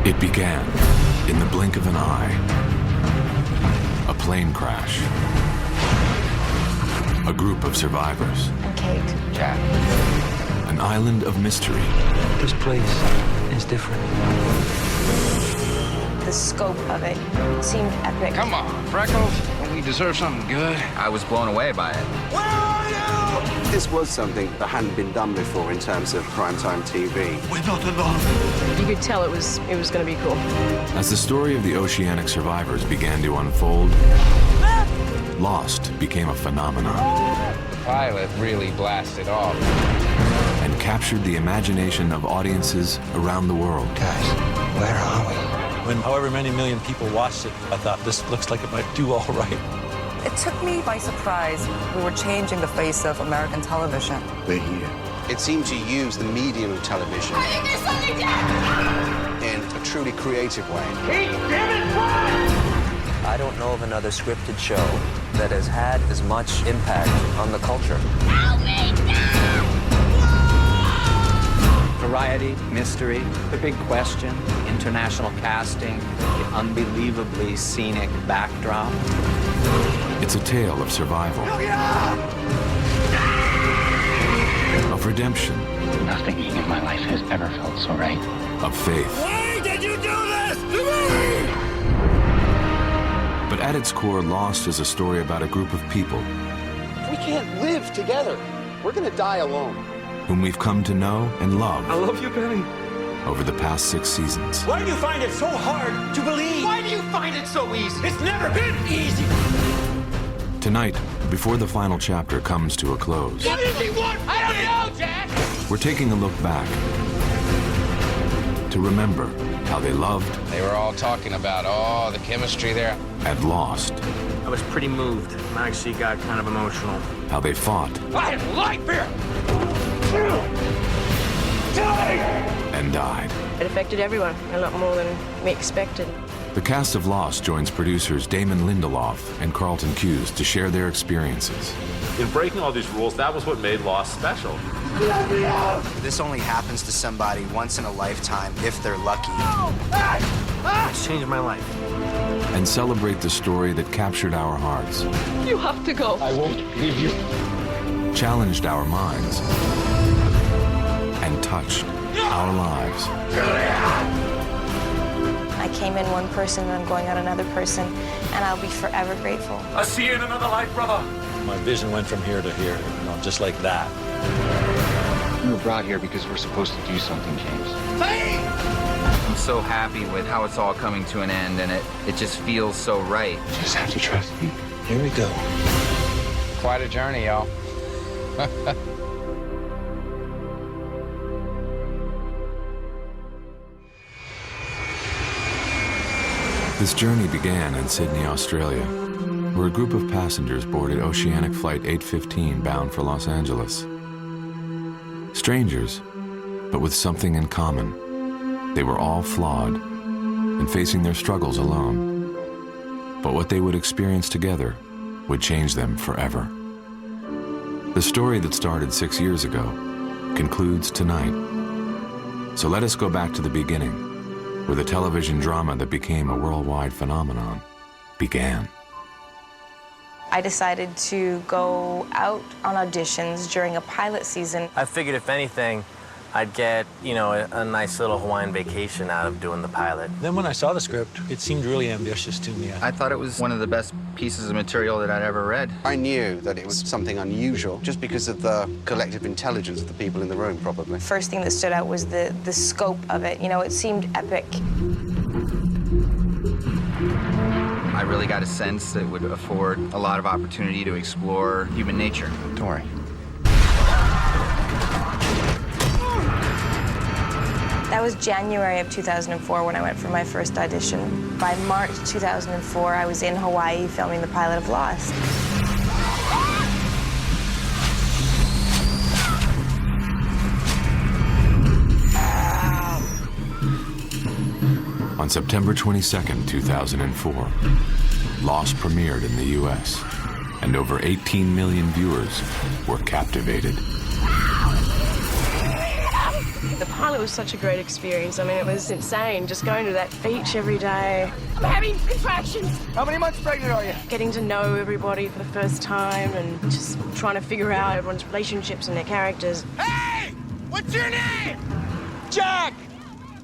It began in the blink of an eye. A plane crash. A group of survivors. I'm Kate. Jack. An island of mystery. This place is different. The scope of it seemed epic. Come on, Freckles. Don't we deserve something good? I was blown away by it. Where are you? This was something that hadn't been done before in terms of primetime TV. We're not alone. You could tell it was going to be cool. As the story of the oceanic survivors began to unfold, Lost became a phenomenon. The pilot really blasted off. And captured the imagination of audiences around the world. Guys, where are we? When however many million people watched it, I thought this looks like it might do all right. It took me by surprise. We were changing the face of American television. We're here. It seemed to use the medium of television I think there's something dead! in a truly creative way. I don't know of another scripted show that has had as much impact on the culture. Help me now! Variety, mystery, the big question, international casting, the unbelievably scenic backdrop. It's a tale of survival. Of redemption. Nothing in my life has ever felt so right. Of faith. Why did you do this to me? But at its core, Lost is a story about a group of people We can't live together. We're gonna die alone. whom we've come to know and love I love you, Benny. over the past 6 seasons. Why do you find it so hard to believe? Why do you find it so easy? It's never been easy. Tonight, before the final chapter comes to a close, What does he want? I don't know, Jack! we're taking a look back to remember how they loved They were all talking about, the chemistry there. and lost, I was pretty moved. I actually got kind of emotional. how they fought I like beer! and died. It affected everyone a lot more than we expected. The cast of Lost joins producers Damon Lindelof and Carlton Cuse to share their experiences. In breaking all these rules, that was what made Lost special. This only happens to somebody once in a lifetime if they're lucky. It's changed my life. And celebrate the story that captured our hearts, You have to go. I won't leave you. challenged our minds, and touched our lives. I came in one person and I'm going out another person, and I'll be forever grateful. I'll see you in another life, brother. My vision went from here to here, just like that. We were brought here because we're supposed to do something, James. I'm so happy with how it's all coming to an end, and it just feels so right. You just have to trust me. Here we go. Quite a journey, y'all. This journey began in Sydney, Australia, where a group of passengers boarded Oceanic Flight 815 bound for Los Angeles. Strangers, but with something in common. They were all flawed and facing their struggles alone. But what they would experience together would change them forever. The story that started 6 years ago concludes tonight. So let us go back to the beginning, where the television drama that became a worldwide phenomenon began. I decided to go out on auditions during a pilot season. I figured if anything, I'd get, a nice little Hawaiian vacation out of doing the pilot. Then when I saw the script, it seemed really ambitious to me. I thought it was one of the best pieces of material that I'd ever read. I knew that it was something unusual just because of the collective intelligence of the people in the room, probably. First thing that stood out was the scope of it. It seemed epic. I really got a sense that it would afford a lot of opportunity to explore human nature. Don't worry. That was January of 2004 when I went for my first audition. By March 2004, I was in Hawaii filming the pilot of Lost. On September 22nd, 2004, Lost premiered in the U.S., and over 18 million viewers were captivated. The pilot was such a great experience. I mean, it was insane, just going to that beach every day. I'm having contractions. How many months pregnant are you? Getting to know everybody for the first time and just trying to figure out everyone's relationships and their characters. Hey! What's your name? Jack!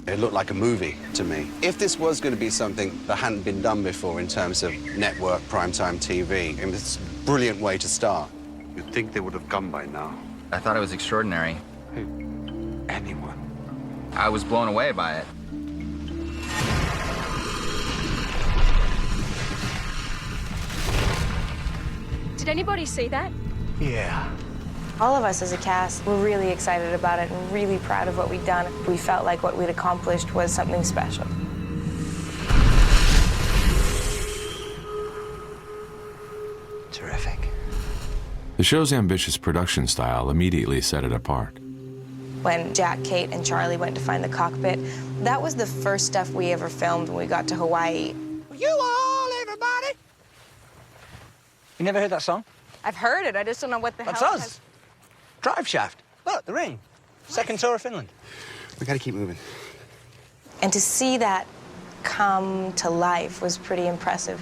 It looked like a movie to me. If this was going to be something that hadn't been done before in terms of network, primetime TV, it was a brilliant way to start. You'd think they would have come by now. I thought it was extraordinary. Who? Anyone? I was blown away by it. Did anybody see that? Yeah. All of us as a cast were really excited about it and really proud of what we'd done. We felt like what we'd accomplished was something special. Terrific. The show's ambitious production style immediately set it apart. When Jack, Kate, and Charlie went to find the cockpit, that was the first stuff we ever filmed when we got to Hawaii. You all, everybody! You never heard that song? I've heard it, I just don't know what the That's hell. us. Drive Shaft. Look, the ring. Second tour of Finland. We got to keep moving. And to see that come to life was pretty impressive.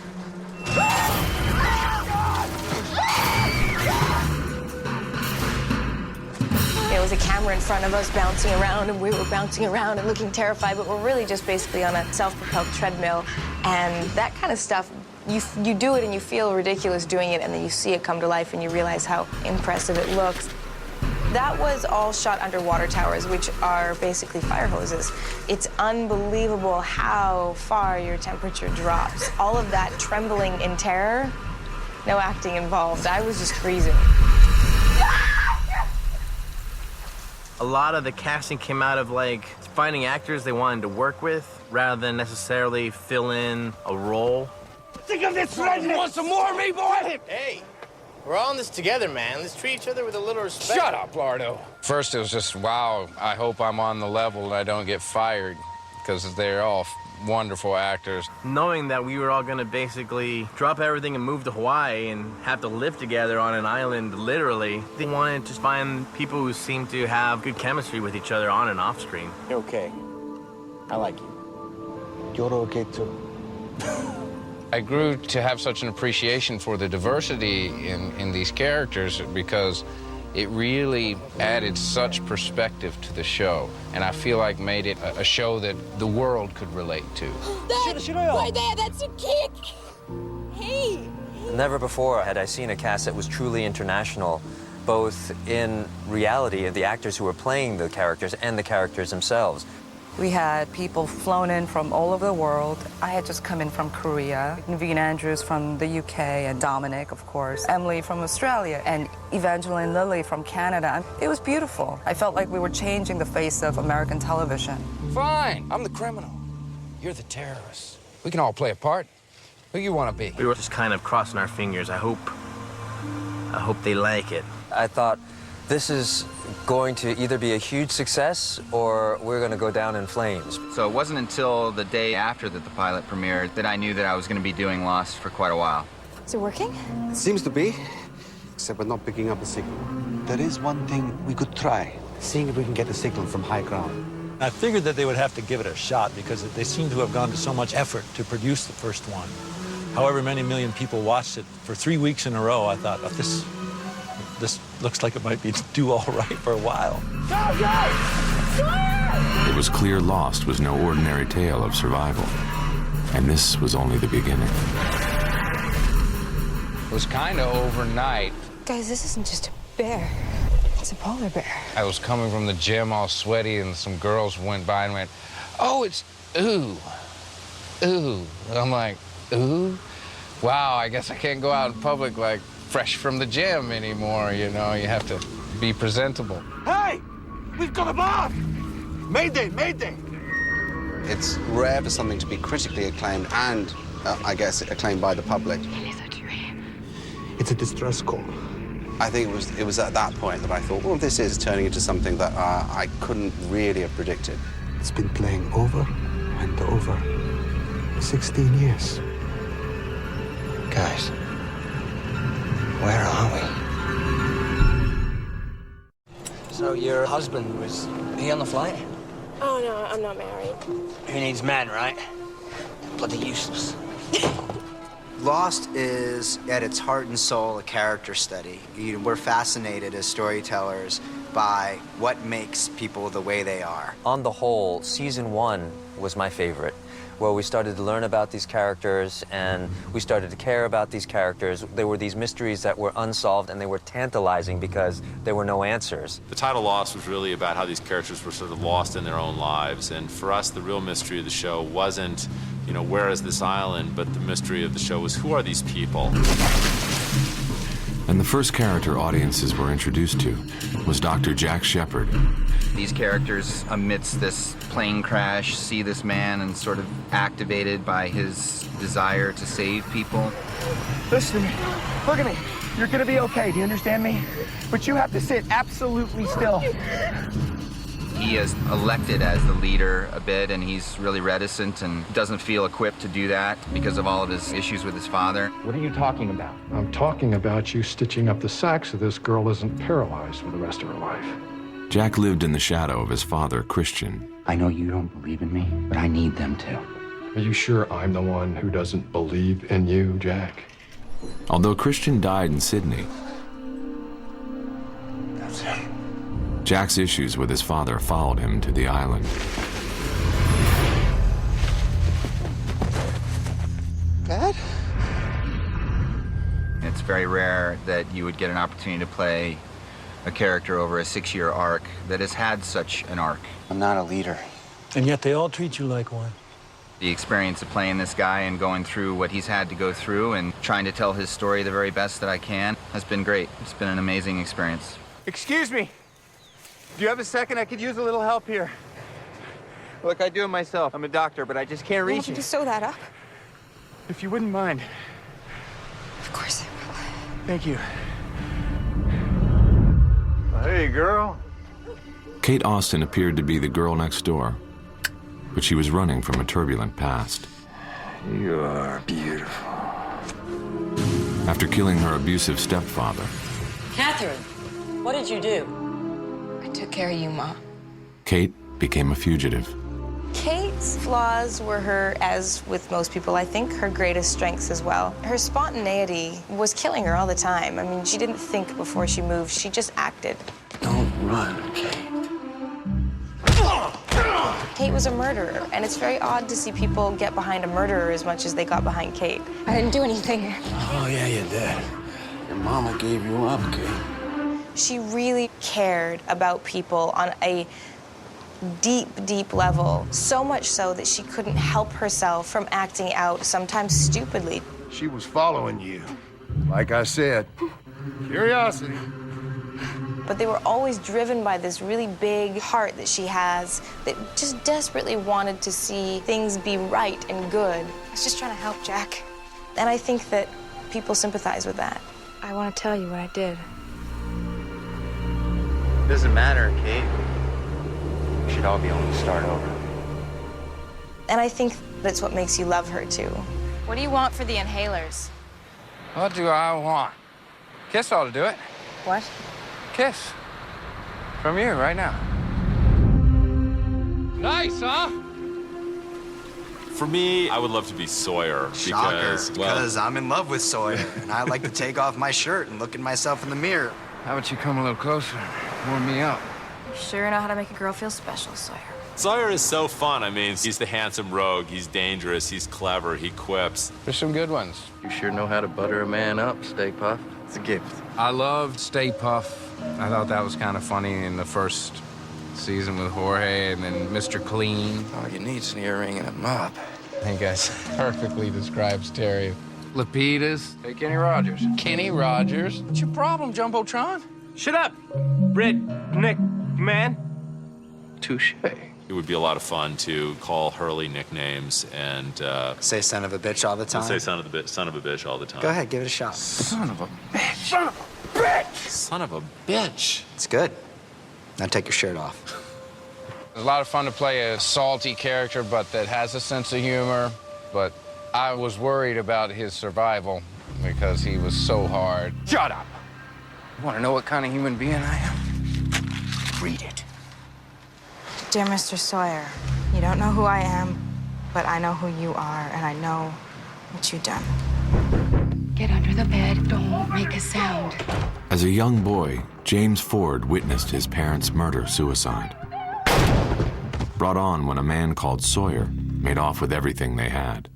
There was a camera in front of us bouncing around, and we were bouncing around and looking terrified, but we're really just basically on a self-propelled treadmill. And that kind of stuff, you do it and you feel ridiculous doing it, and then you see it come to life and you realize how impressive it looks. That was all shot under water towers, which are basically fire hoses. It's unbelievable how far your temperature drops. All of that trembling in terror, no acting involved. I was just freezing. A lot of the casting came out of like finding actors they wanted to work with rather than necessarily fill in a role. Think of this redneck! Want some more of me, boy? Hey, we're all in this together, man. Let's treat each other with a little respect. Shut up, Lardo. First, it was just, wow, I hope I'm on the level and I don't get fired, because they're all wonderful actors. Knowing that we were all gonna basically drop everything and move to Hawaii and have to live together on an island, literally, they wanted to find people who seemed to have good chemistry with each other on and off screen. You're okay. I like you. You're okay, too. I grew to have such an appreciation for the diversity in these characters because it really added such perspective to the show, and I feel like made it a show that the world could relate to. Right there, that's a kick! Hey! Never before had I seen a cast that was truly international, both in reality of the actors who were playing the characters and the characters themselves. We had people flown in from all over the world. I had just come in from Korea, Naveen Andrews from the UK, and Dominic, of course, Emily from Australia, and Evangeline Lilly from Canada. It was beautiful. I felt like we were changing the face of American television. Fine, I'm the criminal. You're the terrorist. We can all play a part. Who you want to be? We were just kind of crossing our fingers. I hope they like it. I thought, this is going to either be a huge success or we're going to go down in flames. So it wasn't until the day after that the pilot premiered that I knew that I was going to be doing Lost for quite a while. Is it working? It seems to be, except we're not picking up a signal. There is one thing we could try, seeing if we can get a signal from high ground. I figured that they would have to give it a shot because they seem to have gone to so much effort to produce the first one. However many million people watched it for 3 weeks in a row, I thought, oh, this looks like it might be do all right for a while. It was clear Lost was no ordinary tale of survival, and this was only the beginning. It was kind of overnight. Guys, this isn't just a bear. It's a polar bear. I was coming from the gym all sweaty, and some girls went by and went, oh, it's ooh, ooh. I'm like, ooh? Wow, I guess I can't go out in public like fresh from the gym anymore, you know? You have to be presentable. Hey! We've got a bomb! Mayday, mayday! It's rare for something to be critically acclaimed and, I guess, acclaimed by the public. It's a distress call. I think it was at that point that I thought, well, this is turning into something that I couldn't really have predicted. It's been playing over and over for 16 years. Guys, where are we? So your husband, was he on the flight? Oh, no, I'm not married. He needs men, right? Bloody useless. Lost is, at its heart and soul, a character study. We're fascinated as storytellers by what makes people the way they are. On the whole, season 1 was my favorite, where we started to learn about these characters and we started to care about these characters. There were these mysteries that were unsolved and they were tantalizing because there were no answers. The title Lost was really about how these characters were sort of lost in their own lives. And for us, the real mystery of the show wasn't, you know, where is this island, but the mystery of the show was who are these people? And the first character audiences were introduced to was Dr. Jack Shepard. These characters, amidst this plane crash, see this man and sort of activated by his desire to save people. Listen to me. Look at me. You're gonna be okay. Do you understand me? But you have to sit absolutely still. He is elected as the leader a bit, and he's really reticent and doesn't feel equipped to do that because of all of his issues with his father. What are you talking about? I'm talking about you stitching up the sack so this girl isn't paralyzed for the rest of her life. Jack lived in the shadow of his father, Christian. I know you don't believe in me, but I need them to. Are you sure I'm the one who doesn't believe in you, Jack? Although Christian died in Sydney, That's him. Jack's issues with his father followed him to the island. Dad? It's very rare that you would get an opportunity to play a character over a 6-year arc that has had such an arc. I'm not a leader. And yet they all treat you like one. The experience of playing this guy and going through what he's had to go through and trying to tell his story the very best that I can has been great. It's been an amazing experience. Excuse me. Do you have a second? I could use a little help here. Look, I do it myself. I'm a doctor, but I just can't reach Did it. you sew that up? If you wouldn't mind. Of course I will. Thank you. Hey, girl. Kate Austin appeared to be the girl next door, but she was running from a turbulent past. You are beautiful. After killing her abusive stepfather, Catherine, what did you do? I took care of you, Ma. Kate became a fugitive. Kate's flaws were her, as with most people, I think, her greatest strengths as well. Her spontaneity was killing her all the time. I mean, she didn't think before she moved. She just acted. Don't run, Kate. Kate was a murderer, and it's very odd to see people get behind a murderer as much as they got behind Kate. I didn't do anything. Oh, yeah, you did. Your mama gave you up, Kate. She really cared about people on a deep, deep level, so much so that she couldn't help herself from acting out, sometimes stupidly. She was following you. Like I said, curiosity. But they were always driven by this really big heart that she has that just desperately wanted to see things be right and good. I was just trying to help Jack. And I think that people sympathize with that. I want to tell you what I did. It doesn't matter, Kate. We should all be able to start over. And I think that's what makes you love her, too. What do you want for the inhalers? What do I want? Kiss ought to do it. What? Kiss. From you right now. Nice, huh? For me, I would love to be Sawyer Because I'm in love with Sawyer, and I like to take off my shirt and look at myself in the mirror. How about you come a little closer? Warm me up. You sure know how to make a girl feel special, Sawyer. Sawyer is so fun. I mean, he's the handsome rogue. He's dangerous. He's clever. He quips. There's some good ones. You sure know how to butter a man up, Stay Puft. It's a gift. I loved Stay Puff. I thought that was kind of funny in the first season with Jorge, and then Mr. Clean. All you need is an earring and a mop. I think that perfectly describes Terry. Lapidas. Hey, Kenny Rogers. Kenny Rogers. What's your problem, Jumbotron? Shut up, redneck man. Touche. It would be a lot of fun to call Hurley nicknames and Say son of a bitch all the time. say son of a bitch all the time. Go ahead, give it a shot. Son of a bitch. Son of a bitch! Son of a bitch. It's good. Now take your shirt off. It's a lot of fun to play a salty character, but that has a sense of humor. But I was worried about his survival because he was so hard. Shut up! You want to know what kind of human being I am? Read it. Dear Mr. Sawyer, you don't know who I am, but I know who you are, and I know what you've done. Get under the bed. Don't make a sound. As a young boy, James Ford witnessed his parents' murder-suicide. Brought on when a man called Sawyer made off with everything they had.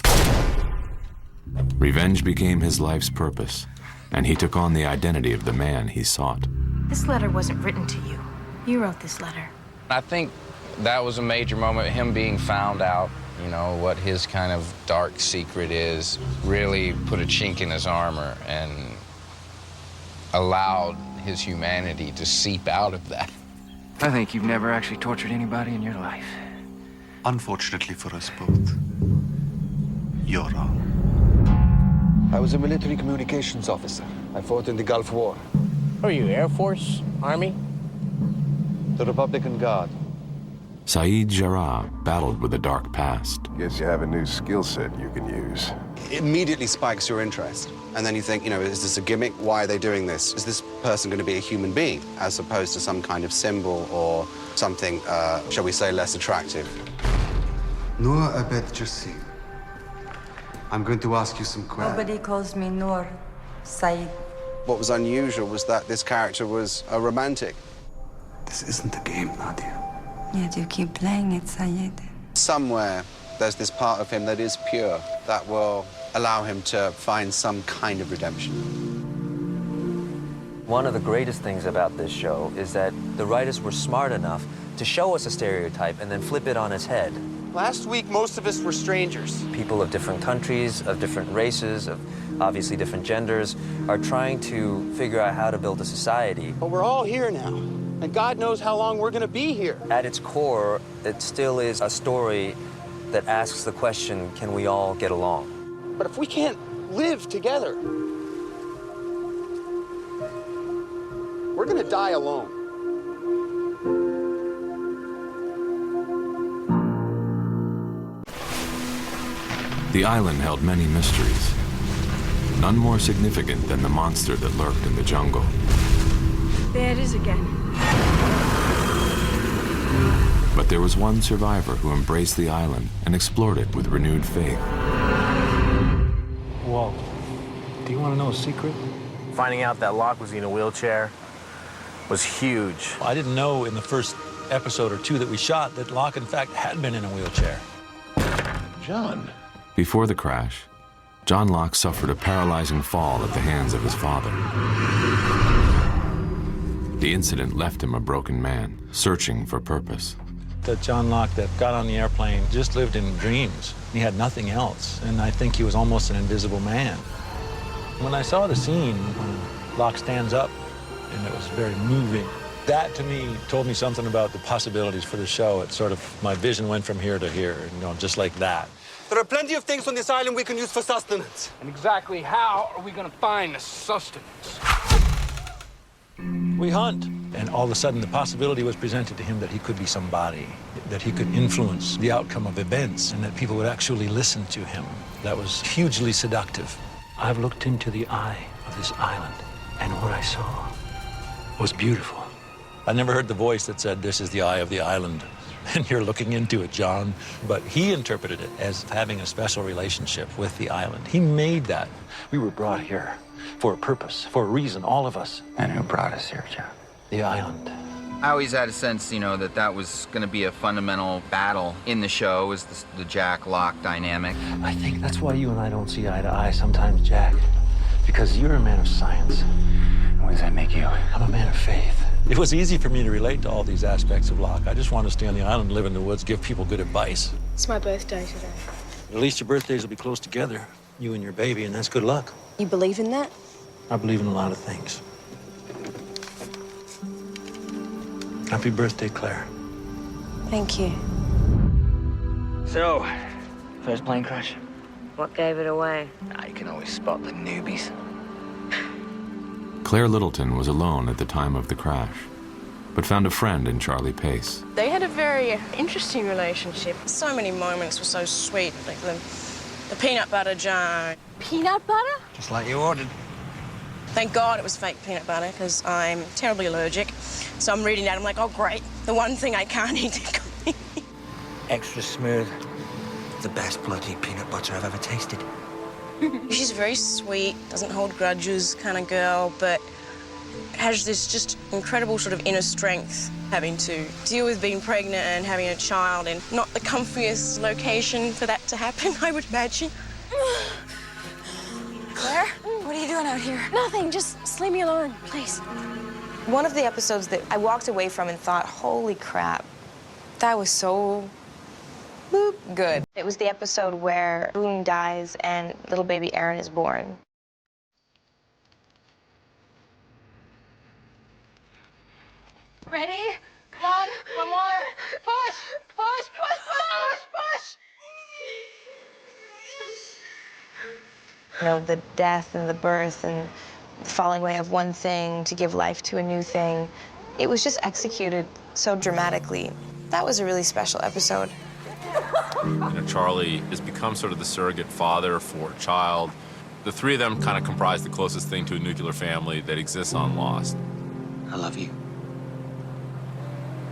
Revenge became his life's purpose, and he took on the identity of the man he sought. This letter wasn't written to you. You wrote this letter. I think that was a major moment, him being found out, you know, what his kind of dark secret is, really put a chink in his armor and allowed his humanity to seep out of that. I think you've never actually tortured anybody in your life. Unfortunately for us both, you're wrong. I was a military communications officer. I fought in the Gulf War. Who are you, Air Force? Army? The Republican Guard. Saeed Jarrah battled with a dark past. Guess you have a new skill set you can use. It immediately spikes your interest. And then you think, you know, is this a gimmick? Why are they doing this? Is this person going to be a human being as opposed to some kind of symbol or something, shall we say, less attractive? Noor Abed Jassim. I'm going to ask you some questions. Nobody calls me Noor. Saeed. What was unusual was that this character was a romantic. This isn't a game, Nadia. Yet you keep playing it, Saeed. Somewhere, there's this part of him that is pure, that will allow him to find some kind of redemption. One of the greatest things about this show is that the writers were smart enough to show us a stereotype and then flip it on its head. Last week, most of us were strangers. People of different countries, of different races, of obviously different genders, are trying to figure out how to build a society. But we're all here now, and God knows how long we're gonna be here. At its core, it still is a story that asks the question, can we all get along? But if we can't live together, we're gonna die alone. The island held many mysteries, none more significant than the monster that lurked in the jungle. There it is again. But there was one survivor who embraced the island and explored it with renewed faith. Walt, do you want to know a secret? Finding out that Locke was in a wheelchair was huge. I didn't know in the first episode or two that we shot that Locke, in fact, had been in a wheelchair. John. Before the crash, John Locke suffered a paralyzing fall at the hands of his father. The incident left him a broken man, searching for purpose. The John Locke that got on the airplane just lived in dreams. He had nothing else, and I think he was almost an invisible man. When I saw the scene when Locke stands up, and it was very moving, that to me told me something about the possibilities for the show. It sort of, my vision went from here to here, you know, just like that. There are plenty of things on this island we can use for sustenance. And exactly how are we going to find the sustenance? We hunt. And all of a sudden, the possibility was presented to him that he could be somebody, that he could influence the outcome of events, and that people would actually listen to him. That was hugely seductive. I've looked into the eye of this island, and what I saw was beautiful. I never heard the voice that said, "This is the eye of the island." And you're looking into it, John. But he interpreted it as having a special relationship with the island. He made that. We were brought here for a purpose, for a reason, all of us. And who brought us here, John? The island. I always had a sense, you know, that was going to be a fundamental battle in the show, is the Jack-Locke dynamic. I think that's why you and I don't see eye to eye sometimes, Jack. Because you're a man of science. What does that make you? I'm a man of faith. It was easy for me to relate to all these aspects of Locke. I just want to stay on the island, live in the woods, give people good advice. It's my birthday today. At least your birthdays will be close together, you and your baby, and that's good luck. You believe in that? I believe in a lot of things. Happy birthday, Claire. Thank you. So, first plane crash? What gave it away? You can always spot the newbies. Claire Littleton was alone at the time of the crash, but found a friend in Charlie Pace. They had a very interesting relationship. So many moments were so sweet, like the peanut butter jar. Peanut butter? Just like you ordered. Thank God it was fake peanut butter, because I'm terribly allergic. So I'm reading that, I'm like, oh great, the one thing I can't eat. extra smooth. The best bloody peanut butter I've ever tasted. She's very sweet, doesn't hold grudges kind of girl, but has this just incredible sort of inner strength, having to deal with being pregnant and having a child in not the comfiest location for that to happen, I would imagine. Claire, what are you doing out here? Nothing, just leave me alone, please. One of the episodes that I walked away from and thought, holy crap, that was so good. It was the episode where Boone dies and little baby Aaron is born. Ready? One more. Push, push, push, push, push. You know, the death and the birth and the falling away of one thing to give life to a new thing. It was just executed so dramatically. That was a really special episode. Charlie has become sort of the surrogate father for a child. The three of them kind of comprise the closest thing to a nuclear family that exists on Lost. I love you.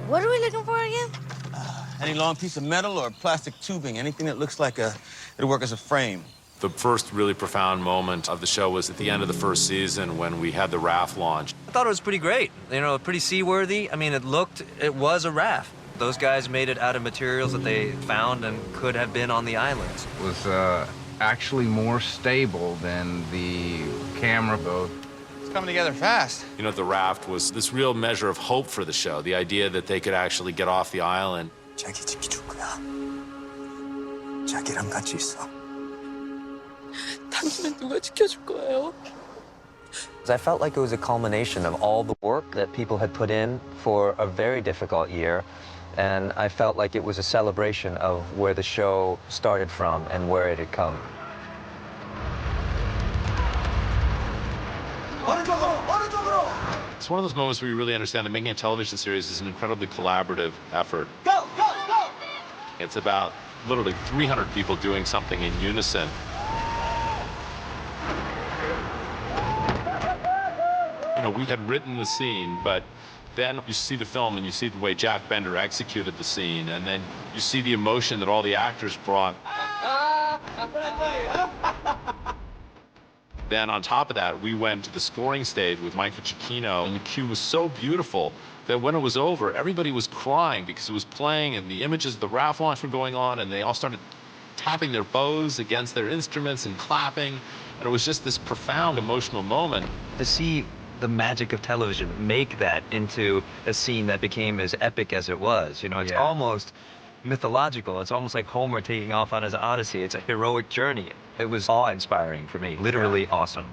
What are we looking for again? Any long piece of metal or plastic tubing, anything that looks like it'll work as a frame. The first really profound moment of the show was at the end of the first season when we had the raft launch. I thought it was pretty great. You know, pretty seaworthy. I mean, it was a raft. Those guys made it out of materials that they found and could have been on the islands. It was actually more stable than the camera boat. It's coming together fast. You know, the raft was this real measure of hope for the show, the idea that they could actually get off the island. 자기 집이 좋구나. 자기랑 같이 있어. 당신은 누가 지켜줄 거예요? I felt like it was a culmination of all the work that people had put in for a very difficult year. And I felt like it was a celebration of where the show started from and where it had come. It's one of those moments where you really understand that making a television series is an incredibly collaborative effort. Go, go, go! It's about literally 300 people doing something in unison. You know, we had written the scene, but then you see the film and you see the way Jack Bender executed the scene, and then you see the emotion that all the actors brought. Then on top of that, we went to the scoring stage with Mike Giacchino, and the cue was so beautiful that when it was over, everybody was crying because it was playing and the images of the raft launch were going on, and they all started tapping their bows against their instruments and clapping, and it was just this profound emotional moment. To see the magic of television make that into a scene that became as epic as it was. You know, it's almost mythological. It's almost like Homer taking off on his Odyssey. It's a heroic journey. It was awe-inspiring for me, literally awesome.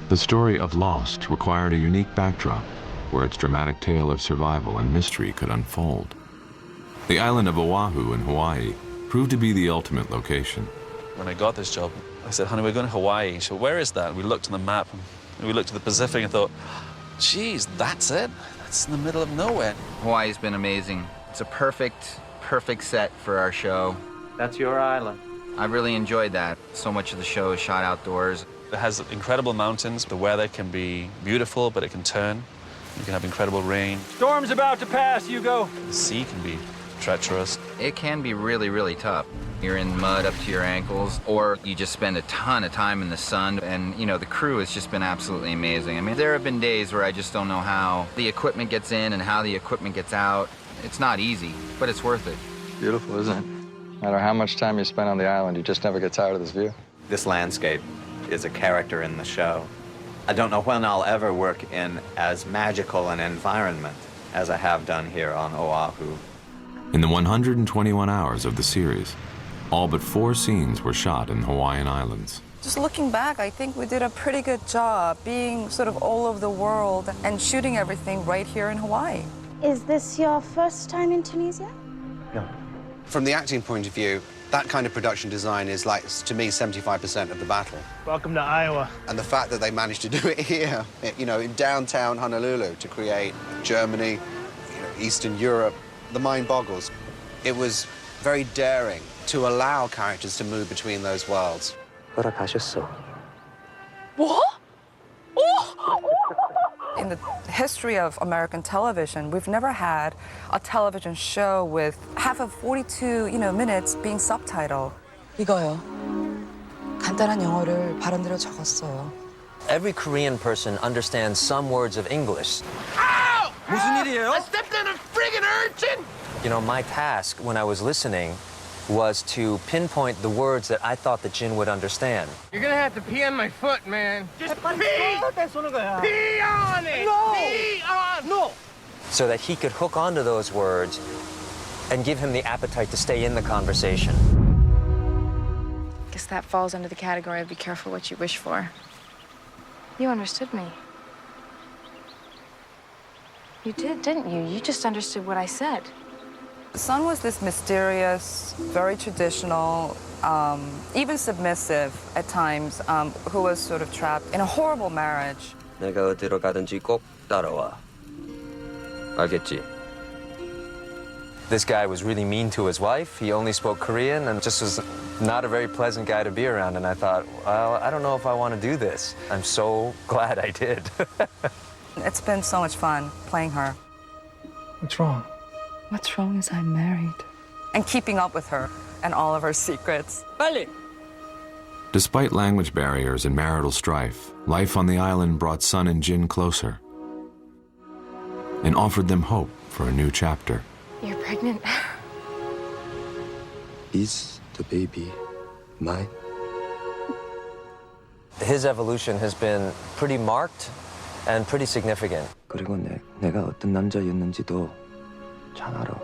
The story of Lost required a unique backdrop where its dramatic tale of survival and mystery could unfold. The island of Oahu in Hawaii proved to be the ultimate location. When I got this job, I said, honey, we're going to Hawaii. She said, where is that? And we looked on the map, and we looked at the Pacific and thought, geez, that's it? That's in the middle of nowhere. Hawaii's been amazing. It's a perfect set for our show. That's your island. I really enjoyed that. So much of the show is shot outdoors. It has incredible mountains. The weather can be beautiful, but it can turn. You can have incredible rain. Storm's about to pass, Hugo. The sea can be treacherous. It can be really, really tough. You're in mud up to your ankles, or you just spend a ton of time in the sun, and, you know, the crew has just been absolutely amazing. I mean, there have been days where I just don't know how the equipment gets in and how the equipment gets out. It's not easy, but it's worth it. Beautiful, isn't it? No matter how much time you spend on the island, you just never get tired of this view. This landscape is a character in the show. I don't know when I'll ever work in as magical an environment as I have done here on Oahu. In the 121 hours of the series, all but 4 scenes were shot in Hawaiian Islands. Just looking back, I think we did a pretty good job being sort of all over the world and shooting everything right here in Hawaii. Is this your first time in Tunisia? No. From the acting point of view, that kind of production design is, like, to me, 75% of the battle. Welcome to Iowa. And the fact that they managed to do it here, you know, in downtown Honolulu, to create Germany, you know, Eastern Europe, the mind boggles. It was very daring to allow characters to move between those worlds. 허락하셨어. What? Oh! In the history of American television, we've never had a television show with half of 42, minutes being subtitled. 이거요. 간단한 영어를 발음대로 적었어요. Every Korean person understands some words of English. Ow! 무슨 일이에요? I stepped on a friggin' urchin! My task when I was listening was to pinpoint the words that I thought that Jin would understand. You're gonna have to pee on my foot, man. Just pee! Pee on it! No! Pee on! No! So that he could hook onto those words and give him the appetite to stay in the conversation. I guess that falls under the category of be careful what you wish for. You understood me. You did, didn't you? You just understood what I said. Sun was this mysterious, very traditional, even submissive at times, who was sort of trapped in a horrible marriage. 내가 어디로 가든지 꼭 따라와. 알겠지? This guy was really mean to his wife. He only spoke Korean and just was not a very pleasant guy to be around. And I thought, well, I don't know if I want to do this. I'm so glad I did. It's been so much fun playing her. What's wrong? What's wrong is I'm married. And keeping up with her and all of her secrets. 빨리! Despite language barriers and marital strife, life on the island brought Sun and Jin closer and offered them hope for a new chapter. You're pregnant? Is the baby mine? His evolution has been pretty marked and pretty significant. 그리고 내가 어떤 남자였는지도 잘 알아.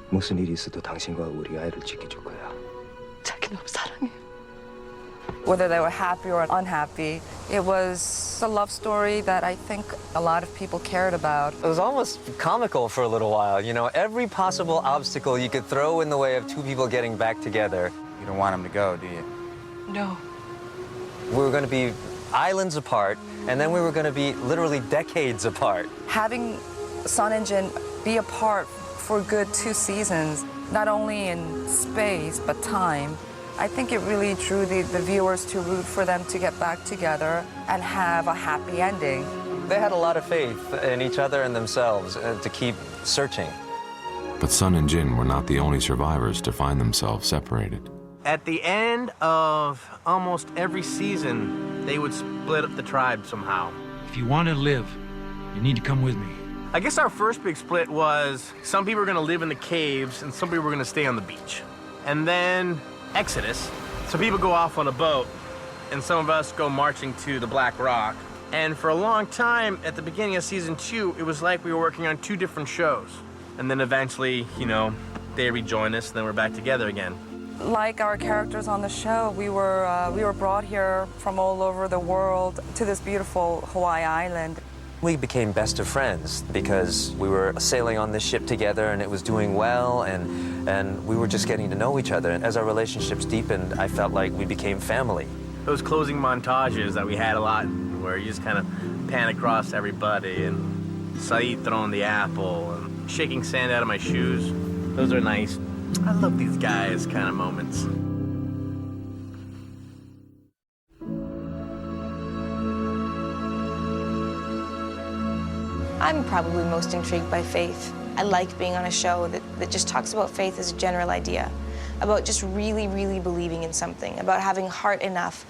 무슨 일이 있어도 당신과 우리 아이를 지켜줄 거야. 자기 너무 사랑해. Whether they were happy or unhappy, it was a love story that I think a lot of people cared about. It was almost comical for a little while. Every possible obstacle you could throw in the way of two people getting back together. You don't want them to go, do you? No. We were going to be islands apart, and then we were going to be literally decades apart. Having Sun and Jin be apart for a good 2 seasons, not only in space, but time, I think it really drew the viewers to root for them to get back together and have a happy ending. They had a lot of faith in each other and themselves to keep searching. But Sun and Jin were not the only survivors to find themselves separated. At the end of almost every season, they would split up the tribe somehow. If you want to live, you need to come with me. I guess our first big split was some people were going to live in the caves and some people were going to stay on the beach. And then Exodus. Some people go off on a boat and some of us go marching to the Black Rock. And for a long time, at the beginning of season 2, it was like we were working on 2 different shows. And then eventually, they rejoined us and then we're back together again. Like our characters on the show, we were brought here from all over the world to this beautiful Hawaii island. We became best of friends because we were sailing on this ship together and it was doing well and we were just getting to know each other. And as our relationships deepened, I felt like we became family. Those closing montages that we had a lot where you just kind of pan across everybody and Saeed throwing the apple and shaking sand out of my shoes. Those are nice. I love these guys kind of moments. I'm probably most intrigued by faith. I like being on a show that just talks about faith as a general idea, about just really, really believing in something, about having heart enough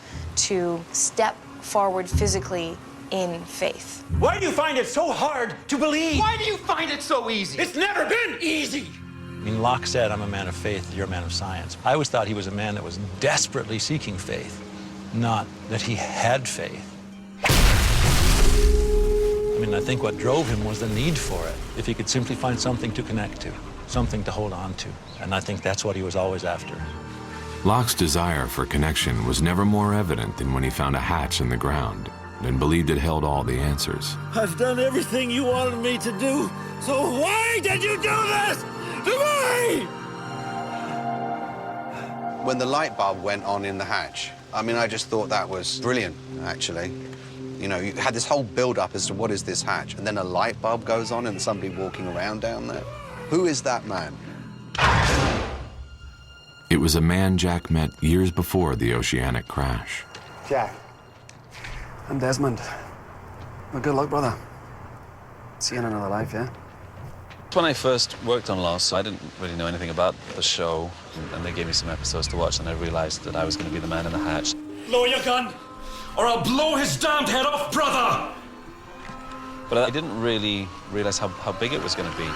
to step forward physically in faith. Why do you find it so hard to believe? Why do you find it so easy? It's never been easy! Locke said, I'm a man of faith, you're a man of science. I always thought he was a man that was desperately seeking faith, not that he had faith. I think what drove him was the need for it. If he could simply find something to connect to, something to hold on to. And I think that's what he was always after. Locke's desire for connection was never more evident than when he found a hatch in the ground and believed it held all the answers. I've done everything you wanted me to do, so why did you do this to me? When the light bulb went on in the hatch, I just thought that was brilliant, actually. You had this whole build-up as to what is this hatch, and then a light bulb goes on and somebody walking around down there. Who is that man? It was a man Jack met years before the oceanic crash. Jack, I'm Desmond. Well, good luck, brother. See you in another life, yeah? When I first worked on Lost, I didn't really know anything about the show, and they gave me some episodes to watch, and I realized that I was going to be the man in the hatch. Lower your gun, or I'll blow his damned head off, brother! But I didn't really realize how big it was going to be.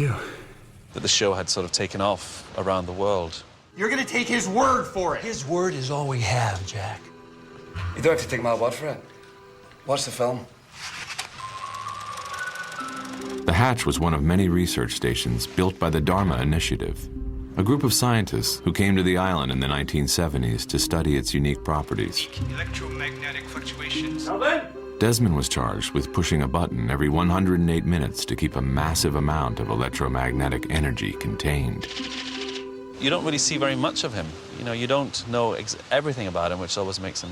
You. That the show had sort of taken off around the world. You're gonna take his word for it. His word is all we have, Jack. You don't have to take my word for it. Watch the film. The Hatch was one of many research stations built by the Dharma Initiative, a group of scientists who came to the island in the 1970s to study its unique properties. Electromagnetic fluctuations. Now then, Desmond was charged with pushing a button every 108 minutes to keep a massive amount of electromagnetic energy contained. You don't really see very much of him. You know, you don't know everything about him, which always makes him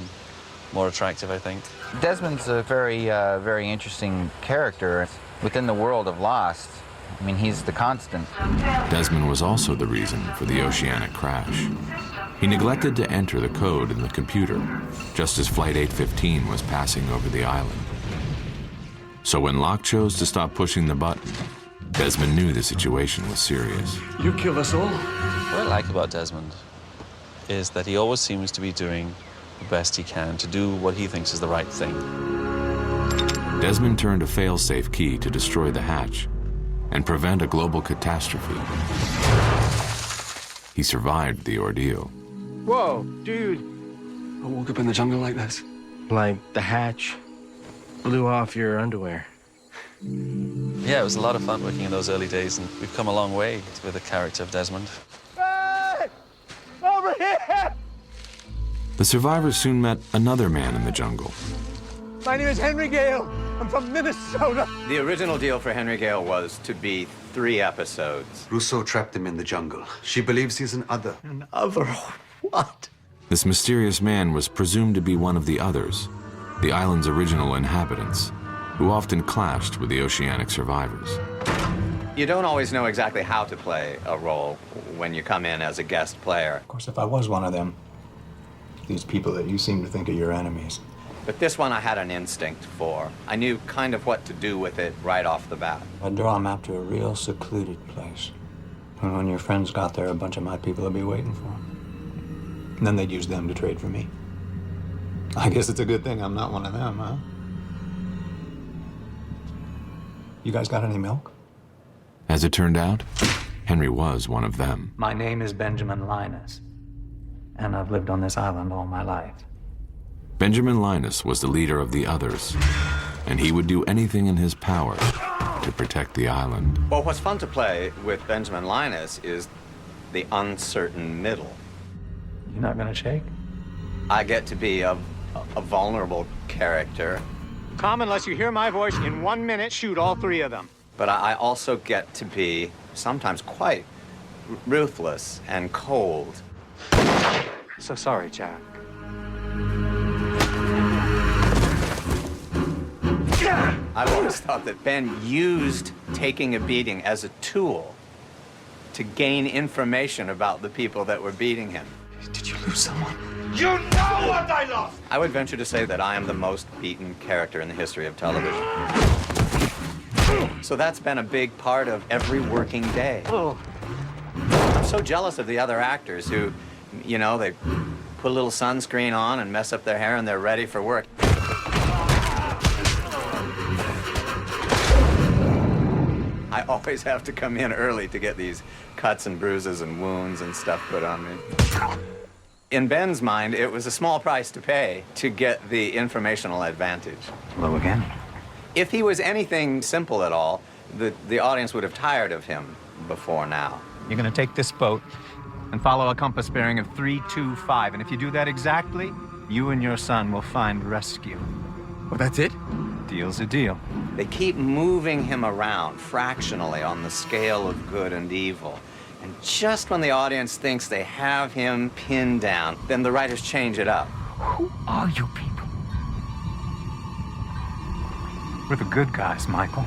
more attractive, I think. Desmond's a very interesting character within the world of Lost. I mean, he's the constant. Desmond was also the reason for the oceanic crash. He neglected to enter the code in the computer, just as Flight 815 was passing over the island. So when Locke chose to stop pushing the button, Desmond knew the situation was serious. you killed us all. What I like about Desmond is that he always seems to be doing the best he can to do what he thinks is the right thing. Desmond turned a fail-safe key to destroy the hatch and prevent a global catastrophe. He survived the ordeal. Whoa, dude. I woke up in the jungle like this. Like the hatch blew off your underwear. Yeah, it was a lot of fun working in those early days, and we've come a long way with the character of Desmond. Hey! Over here! The survivors soon met another man in the jungle. My name is Henry Gale. I'm from Minnesota. The original deal for Henry Gale was to be 3 episodes. Rousseau trapped him in the jungle. She believes he's an other. An other? What? This mysterious man was presumed to be one of the others, the island's original inhabitants, who often clashed with the oceanic survivors. You don't always know exactly how to play a role when you come in as a guest player. Of course, if I was one of them, these people that you seem to think are your enemies. But this one I had an instinct for. I knew kind of what to do with it right off the bat. I'd draw them out to a real secluded place. And when your friends got there, a bunch of my people would be waiting for them. And then they'd use them to trade for me. I guess it's a good thing I'm not one of them, huh? You guys got any milk? As it turned out, Henry was one of them. My name is Benjamin Linus, and I've lived on this island all my life. Benjamin Linus was the leader of the others, and he would do anything in his power to protect the island. Well, what's fun to play with Benjamin Linus is the uncertain middle. You're not gonna shake? I get to be a vulnerable character. Come, unless you hear my voice, in 1 minute, shoot all 3 of them. But I also get to be sometimes quite ruthless and cold. So sorry, Jack. I've always thought that Ben used taking a beating as a tool to gain information about the people that were beating him. Did you lose someone? You know what I lost! I would venture to say that I am the most beaten character in the history of television. So that's been a big part of every working day. I'm so jealous of the other actors who, you know, they put a little sunscreen on and mess up their hair and they're ready for work. I always have to come in early to get these cuts and bruises and wounds and stuff put on me. In Ben's mind, it was a small price to pay to get the informational advantage. Hello again. If he was anything simple at all, the audience would have tired of him before now. You're gonna take this boat and follow a compass bearing of 325. And if you do that exactly, you and your son will find rescue. Well, that's it? Deal's a deal. They keep moving him around fractionally on the scale of good and evil. And just when the audience thinks they have him pinned down, then the writers change it up. Who are you people? We're the good guys, Michael.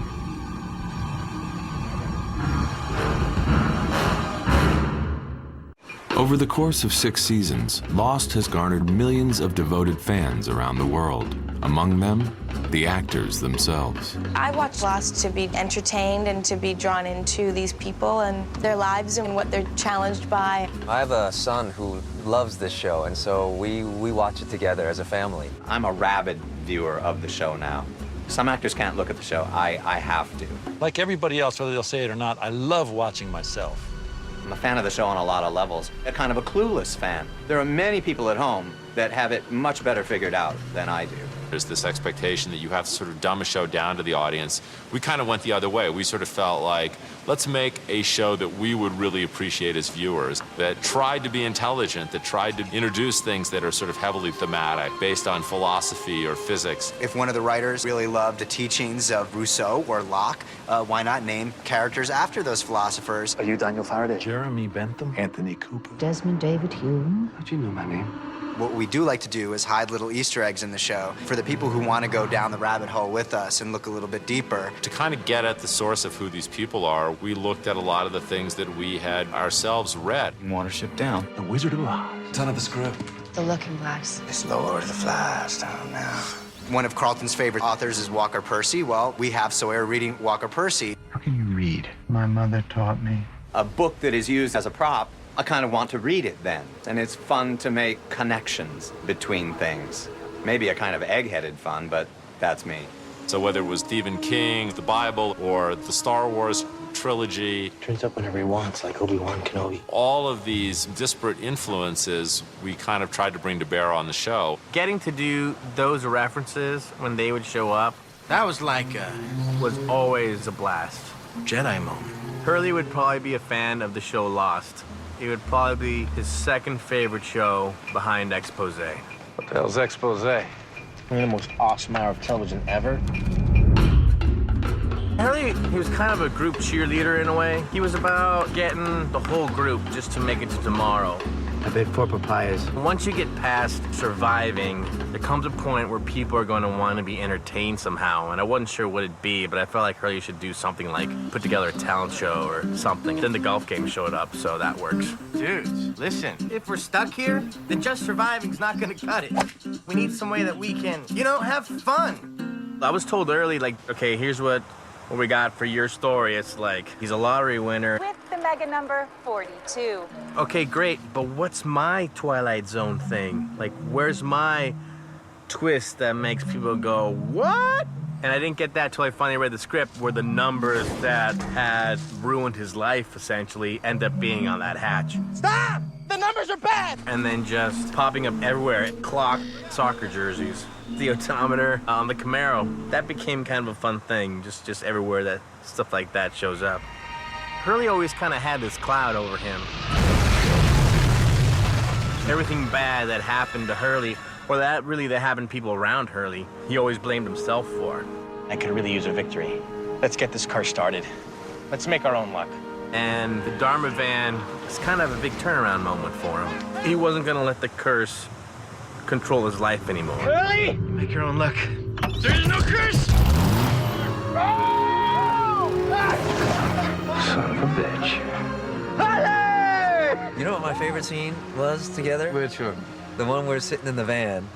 Over the course of 6 seasons, Lost has garnered millions of devoted fans around the world. Among them, the actors themselves. I watch Lost to be entertained and to be drawn into these people and their lives and what they're challenged by. I have a son who loves this show, and so we watch it together as a family. I'm a rabid viewer of the show now. Some actors can't look at the show. I have to. Like everybody else, whether they'll say it or not, I love watching myself. I'm a fan of the show on a lot of levels. A kind of a clueless fan. There are many people at home that have it much better figured out than I do. There's this expectation that you have to sort of dumb a show down to the audience. We kind of went the other way. We sort of felt like, let's make a show that we would really appreciate as viewers, that tried to be intelligent, that tried to introduce things that are sort of heavily thematic, based on philosophy or physics. If one of the writers really loved the teachings of Rousseau or Locke, why not name characters after those philosophers? Are you Daniel Faraday? Jeremy Bentham? Anthony Cooper? Desmond David Hume. How'd you know my name? What we do like to do is hide little Easter eggs in the show for the people who want to go down the rabbit hole with us and look a little bit deeper. To kind of get at the source of who these people are, we looked at a lot of the things that we had ourselves read. Watership Down. The Wizard of Oz. Ton of the script. The Looking Glass. It's Lord of the Flies down now. One of Carlton's favorite authors is Walker Percy. Well, we have Sawyer reading Walker Percy. How can you read? My mother taught me. A book that is used as a prop, I kind of want to read it then. And it's fun to make connections between things. Maybe a kind of egg-headed fun, but that's me. So whether it was Stephen King, the Bible, or the Star Wars trilogy. Turns up whenever he wants, like Obi-Wan Kenobi. All of these disparate influences we kind of tried to bring to bear on the show. Getting to do those references when they would show up, that was always a blast. Jedi moment. Hurley would probably be a fan of the show Lost. It would probably be his second favorite show behind Expose. What the hell's Expose? The most awesome hour of television ever. Hurley, he was kind of a group cheerleader in a way. He was about getting the whole group just to make it to tomorrow. I bid 4 papayas. Once you get past surviving, there comes a point where people are going to want to be entertained somehow, and I wasn't sure what it'd be, but I felt like Hurley should do something like put together a talent show or something. Then the golf game showed up, so that works. Dudes, listen, if we're stuck here, then just surviving's not gonna cut it. We need some way that we can, have fun. I was told early, like, okay, here's what we got for your story. It's like, he's a lottery winner. With the mega number 42. Okay, great, but what's my Twilight Zone thing? Like, where's my twist that makes people go, what? And I didn't get that till I finally read the script where the numbers that had ruined his life, essentially, end up being on that hatch. Stop! The numbers are bad! And then just popping up everywhere, clock, soccer jerseys, the odometer on the Camaro. That became kind of a fun thing, just everywhere that stuff like that shows up. Hurley always kind of had this cloud over him. Everything bad that happened to Hurley, or that happened to people around Hurley, he always blamed himself for. I could really use a victory. Let's get this car started. Let's make our own luck. And the Dharma van is kind of a big turnaround moment for him. He wasn't gonna let the curse control his life anymore. Hurley! Make your own luck. There's no curse! Son of a bitch. You know what my favorite scene was together? Which one? The one where we're sitting in the van,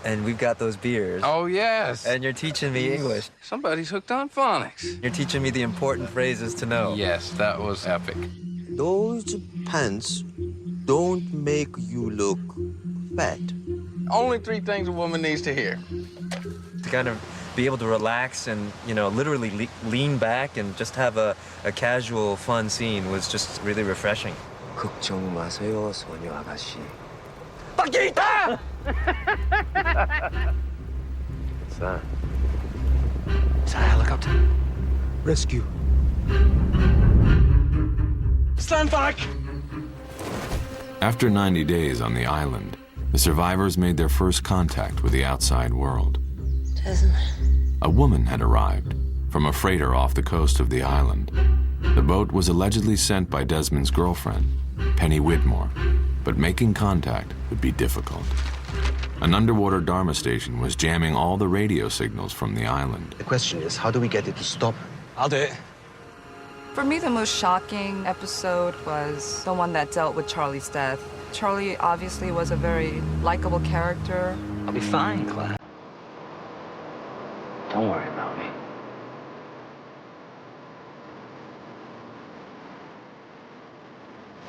and we've got those beers. Oh, yes. And you're teaching me English. Somebody's hooked on phonics. You're teaching me the important phrases to know. Yes, that was epic. Those pants don't make you look fat. Only 3 things a woman needs to hear. To kind of be able to relax and, literally lean back and just have a casual, fun scene was just really refreshing. 걱정 마세요, 소녀 아가씨. Paquita! What's that? Is that a helicopter? Rescue. Stand back! After 90 days on the island, the survivors made their first contact with the outside world. Desmond. A woman had arrived from a freighter off the coast of the island. The boat was allegedly sent by Desmond's girlfriend, Penny Whitmore, but making contact would be difficult. An underwater Dharma station was jamming all the radio signals from the island. The question is, how do we get it to stop? I'll do it. For me, the most shocking episode was the one that dealt with Charlie's death. Charlie obviously was a very likable character. I'll be fine, Clyde. Don't worry about me.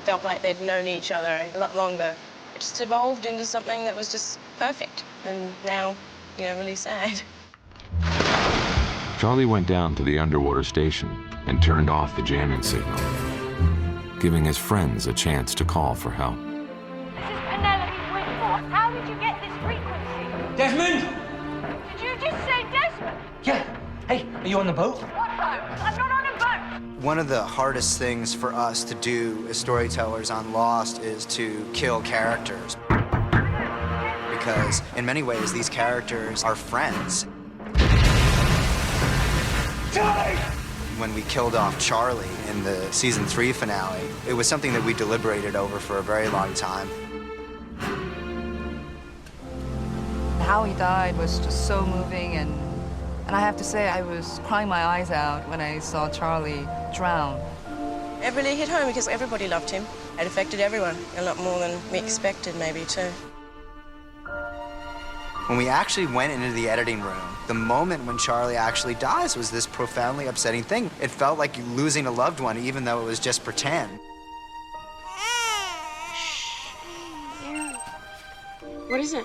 Felt like they'd known each other a lot longer. It just evolved into something that was just perfect. And now, really sad. Charlie went down to the underwater station and turned off the jamming signal, giving his friends a chance to call for help. This is Penelope Whitmore. How did you get this frequency? Desmond! Did you just say Desmond? Yeah. Hey, are you on the boat? What boat? I'm not on a boat. One of the hardest things for us to do as storytellers on Lost is to kill characters. Because in many ways, these characters are friends. Charlie! When we killed off Charlie in the season 3 finale, it was something that we deliberated over for a very long time. How he died was just so moving, and I have to say I was crying my eyes out when I saw Charlie drown. It really hit home because everybody loved him. It affected everyone a lot more than we expected, maybe, too. When we actually went into the editing room, the moment when Charlie actually dies was this profoundly upsetting thing. It felt like losing a loved one, even though it was just pretend. What is it?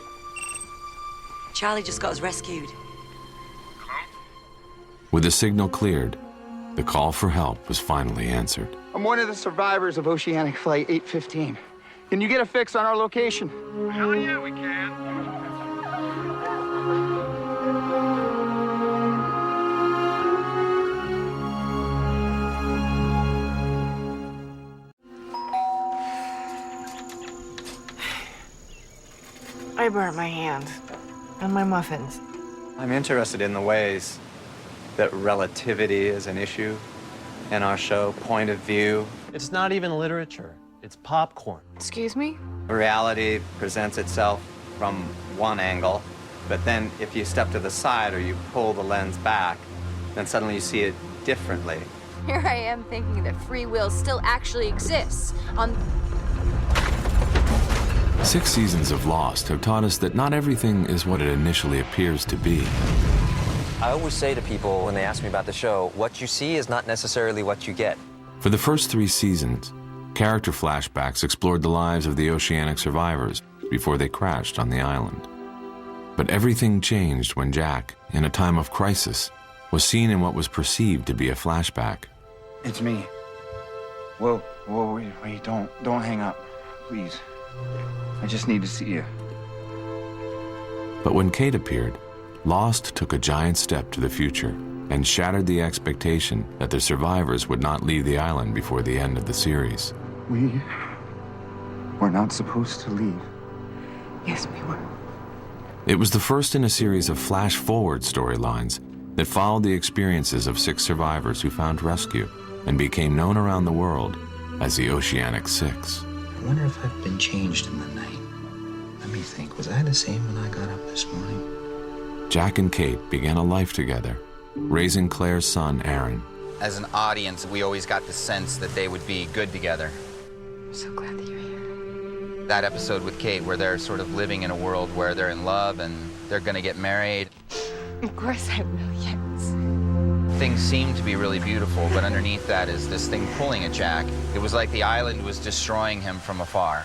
Charlie just got us rescued. With the signal cleared, the call for help was finally answered. I'm one of the survivors of Oceanic Flight 815. Can you get a fix on our location? Hell yeah, we can. I burnt my hands and my muffins. I'm interested in the ways that relativity is an issue in our show, point of view. It's not even literature. It's popcorn. Excuse me? Reality presents itself from one angle, but then if you step to the side or you pull the lens back, then suddenly you see it differently. Here I am thinking that free will still actually exists on... 6 seasons of Lost have taught us that not everything is what it initially appears to be. I always say to people when they ask me about the show, what you see is not necessarily what you get. For the first 3 seasons, character flashbacks explored the lives of the oceanic survivors before they crashed on the island. But everything changed when Jack, in a time of crisis, was seen in what was perceived to be a flashback. It's me. Whoa, wait, don't hang up, please. I just need to see you. But when Kate appeared, Lost took a giant step to the future and shattered the expectation that the survivors would not leave the island before the end of the series. We were not supposed to leave. Yes, we were. It was the first in a series of flash-forward storylines that followed the experiences of 6 survivors who found rescue and became known around the world as the Oceanic Six. I wonder if I've been changed in the night. Let me think. Was I the same when I got up this morning? Jack and Kate began a life together, raising Claire's son, Aaron. As an audience, we always got the sense that they would be good together. I'm so glad that you're here. That episode with Kate where they're sort of living in a world where they're in love and they're going to get married. Of course I will, yes. Things seem to be really beautiful, but underneath that is this thing pulling at Jack. It was like the island was destroying him from afar.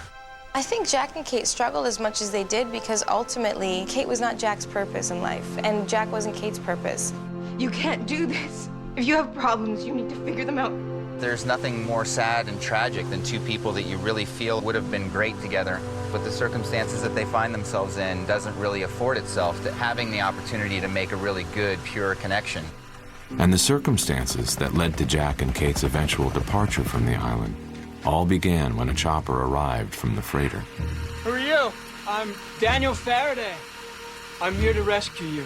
I think Jack and Kate struggled as much as they did because ultimately Kate was not Jack's purpose in life, and Jack wasn't Kate's purpose. You can't do this. If you have problems, you need to figure them out. There's nothing more sad and tragic than 2 people that you really feel would have been great together, but the circumstances that they find themselves in doesn't really afford itself to having the opportunity to make a really good, pure connection. And the circumstances that led to Jack and Kate's eventual departure from the island all began when a chopper arrived from the freighter. Who are you? I'm Daniel Faraday. I'm here to rescue you.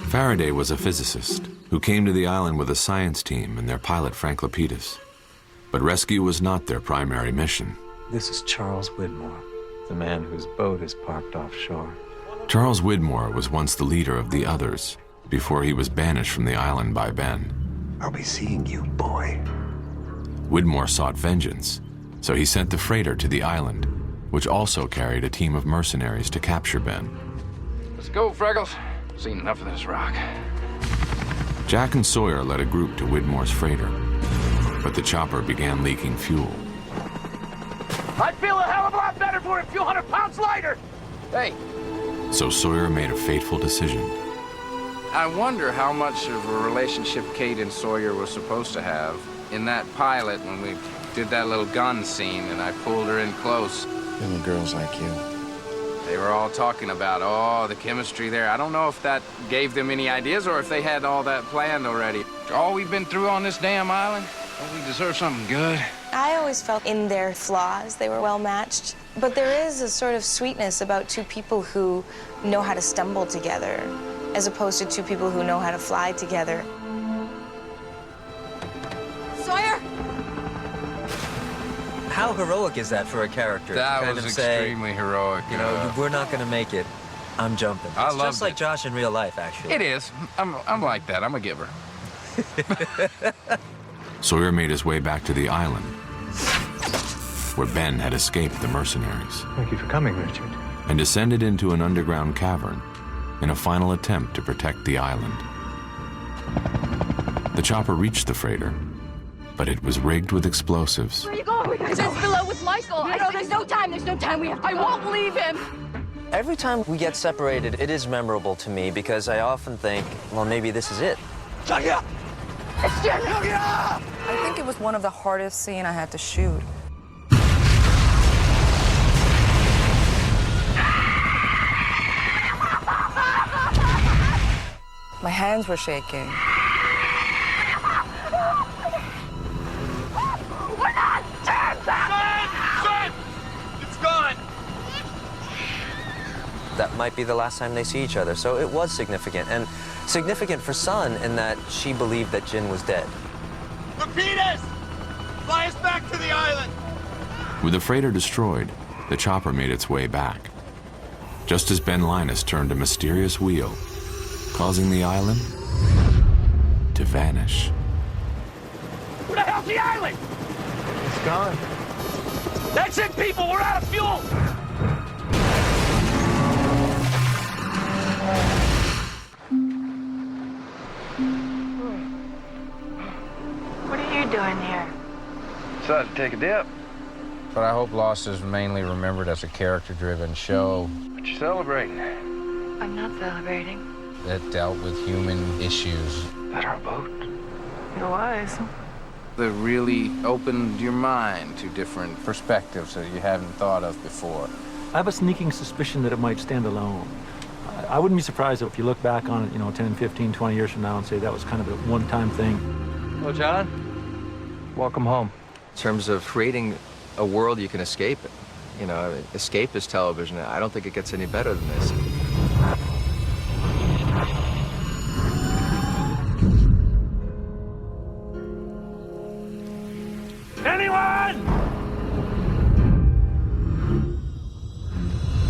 Faraday was a physicist who came to the island with a science team and their pilot, Frank Lapidus. But rescue was not their primary mission. This is Charles Widmore, the man whose boat is parked offshore. Charles Widmore was once the leader of the others before he was banished from the island by Ben. I'll be seeing you, boy. Widmore sought vengeance, so he sent the freighter to the island which also carried a team of mercenaries to capture Ben. Let's go, Freckles. Seen enough of this rock. Jack and Sawyer led a group to Widmore's freighter, but the chopper began leaking fuel. I'd feel a hell of a lot better for it a few 100 pounds lighter. Hey. So Sawyer made a fateful decision. I wonder how much of a relationship Kate and Sawyer were supposed to have. In that pilot, when we did that little gun scene and I pulled her in close. Little girls like you. They were all talking about, oh, the chemistry there. I don't know if that gave them any ideas or if they had all that planned already. All we've been through on this damn island, don't we deserve something good? I always felt in their flaws they were well matched. But there is a sort of sweetness about two people who know how to stumble together, as opposed to two people who know how to fly together. Sawyer! How heroic is that for a character? That to kind was of say, extremely heroic. You know, we're not going to make it. I'm jumping. I It's loved just like it. Josh in real life, actually. It is. I'm like that. I'm a giver. Sawyer made his way back to the island, where Ben had escaped the mercenaries. Thank you for coming, Richard. And descended into an underground cavern in a final attempt to protect the island. The chopper reached the freighter, but it was rigged with explosives. Where are you going? This is below with Michael. No, there's no time. There's no time. We have to go. Won't leave him. Every time we get separated, it is memorable to me because I often think, well, maybe this is it. It's Jen. I think it was one of the hardest scenes I had to shoot. My hands were shaking. We're not Son! It's gone! That might be the last time they see each other, so it was significant. And significant for Sun in that she believed that Jin was dead. Repeat us! Fly us back to the island! With the freighter destroyed, the chopper made its way back, just as Ben Linus turned a mysterious wheel, causing the island to vanish. Where the hell's the island? It's gone. That's it, people! We're out of fuel! What are you doing here? Decided to take a dip. But I hope Lost is mainly remembered as a character-driven show. But you're celebrating. I'm not celebrating. That dealt with human issues. At our boat. It was. That really opened your mind to different perspectives that you haven't thought of before. I have a sneaking suspicion that it might stand alone. I wouldn't be surprised if you look back on it, 10, 15, 20 years from now and say that was kind of a one-time thing. Hello, John. Welcome home. In terms of creating a world you can escape it, escapist television, I don't think it gets any better than this. Anyone?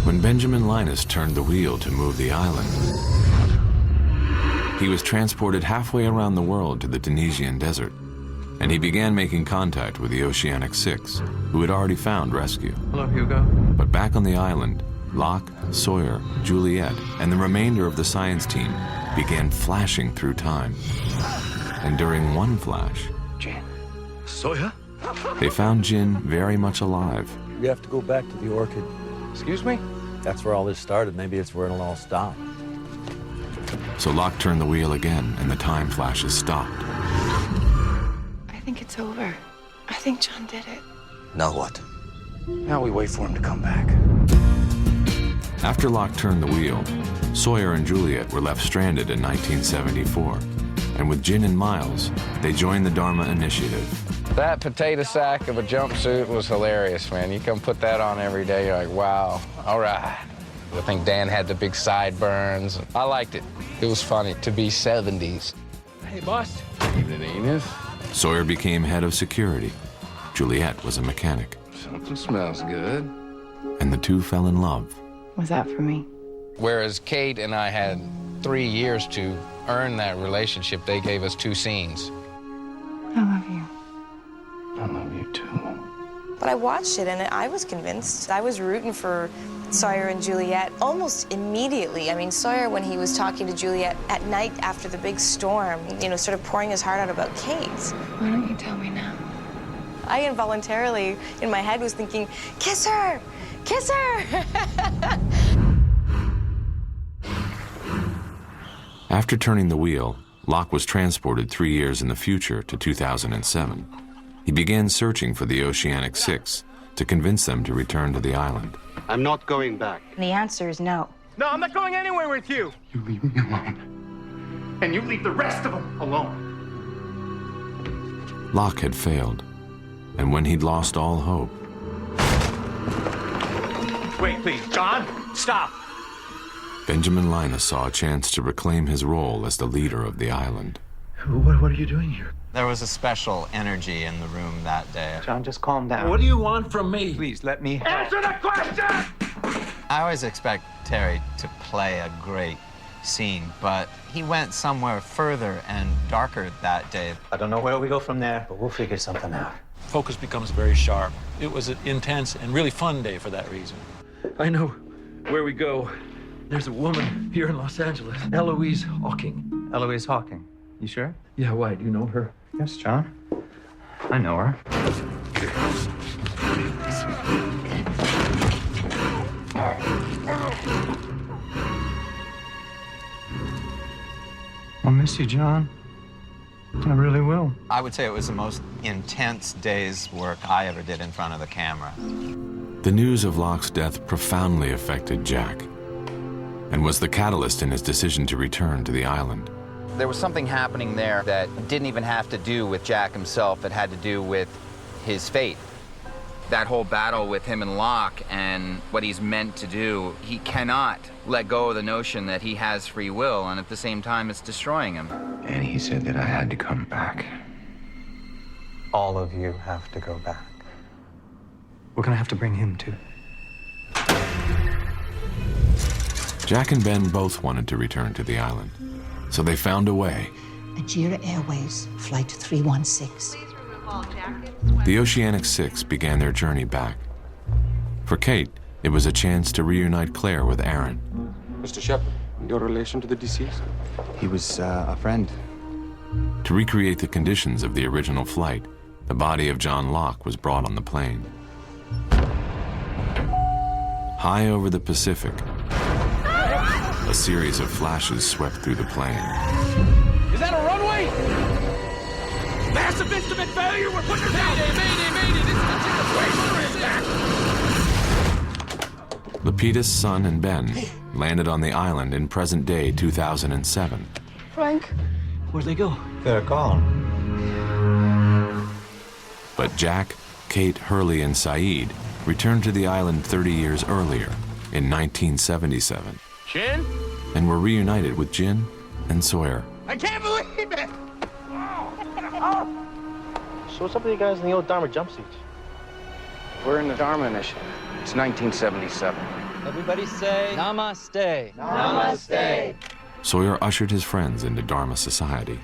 When Benjamin Linus turned the wheel to move the island, he was transported halfway around the world to the Tunisian desert, and he began making contact with the Oceanic Six, who had already found rescue. Hello, Hugo. But back on the island, Locke, Sawyer, Juliet, and the remainder of the science team began flashing through time. And during one flash, Jin. Sawyer? they found Jin very much alive. We have to go back to the orchid. Excuse me? That's where all this started. Maybe it's where it'll all stop. So Locke turned the wheel again, and the time flashes stopped. I think it's over. I think John did it. Now what? Now we wait for him to come back. After Locke turned the wheel, Sawyer and Juliet were left stranded in 1974. And with Jin and Miles, they joined the Dharma Initiative. That potato sack of a jumpsuit was hilarious, man. You come put that on every day, you're like, wow, all right. I think Dan had the big sideburns. I liked it. It was funny to be 70s. Hey, boss. Evening, Edith. Sawyer became head of security. Juliet was a mechanic. Something smells good. And the two fell in love. Was that for me? Whereas Kate and I had 3 years to earn that relationship, they gave us 2 scenes. I love you. I love you too. But I watched it and I was convinced. I was rooting for Sawyer and Juliet almost immediately. I mean, Sawyer, when he was talking to Juliet at night after the big storm, you know, sort of pouring his heart out about Kate. Why don't you tell me now? I involuntarily, in my head, was thinking, kiss her! Kiss her! After turning the wheel, Locke was transported 3 years in the future to 2007. He began searching for the Oceanic Six to convince them to return to the island. I'm not going back. The answer is no. No, I'm not going anywhere with you. You leave me alone. And you leave the rest of them alone. Locke had failed, and when he'd lost all hope... Wait, please, John, stop. Benjamin Linus saw a chance to reclaim his role as the leader of the island. What are you doing here? There was a special energy in the room that day. John, just calm down. What do you want from me? Please, let me... Answer the question! I always expect Terry to play a great scene, but he went somewhere further and darker that day. I don't know where we go from there, but we'll figure something out. Focus becomes very sharp. It was an intense and really fun day for that reason. I know where we go. There's a woman here in Los Angeles, Eloise Hawking. Eloise Hawking. You sure? Yeah, why? Do you know her? Yes, John. I know her. I'll miss you, John. I really will. I would say it was the most intense day's work I ever did in front of the camera. The news of Locke's death profoundly affected Jack, and was the catalyst in his decision to return to the island. There was something happening there that didn't even have to do with Jack himself. It had to do with his fate. That whole battle with him and Locke and what he's meant to do, he cannot let go of the notion that he has free will, and at the same time it's destroying him. And he said that I had to come back. All of you have to go back. We're gonna have to bring him too. Jack and Ben both wanted to return to the island, so they found a way. Nigeria Airways, Flight 316. The Oceanic Six began their journey back. For Kate, it was a chance to reunite Claire with Aaron. Mr. Shepard, your relation to the deceased? He was a friend. To recreate the conditions of the original flight, the body of John Locke was brought on the plane. High over the Pacific, a series of flashes swept through the plane. Is that a runway? Massive instrument failure. We're putting her down. Mayday. This is Lapidus, Sun, and Ben landed on the island in present-day 2007. Frank? Where'd they go? They're gone. But Jack, Kate, Hurley, and Saeed returned to the island 30 years earlier, in 1977. Jin? And were reunited with Jin and Sawyer. I can't believe it! So what's up with you guys in the old Dharma jumpsuits? We're in the Dharma Initiative. It's 1977. Everybody say Namaste. Namaste. Sawyer ushered his friends into Dharma society.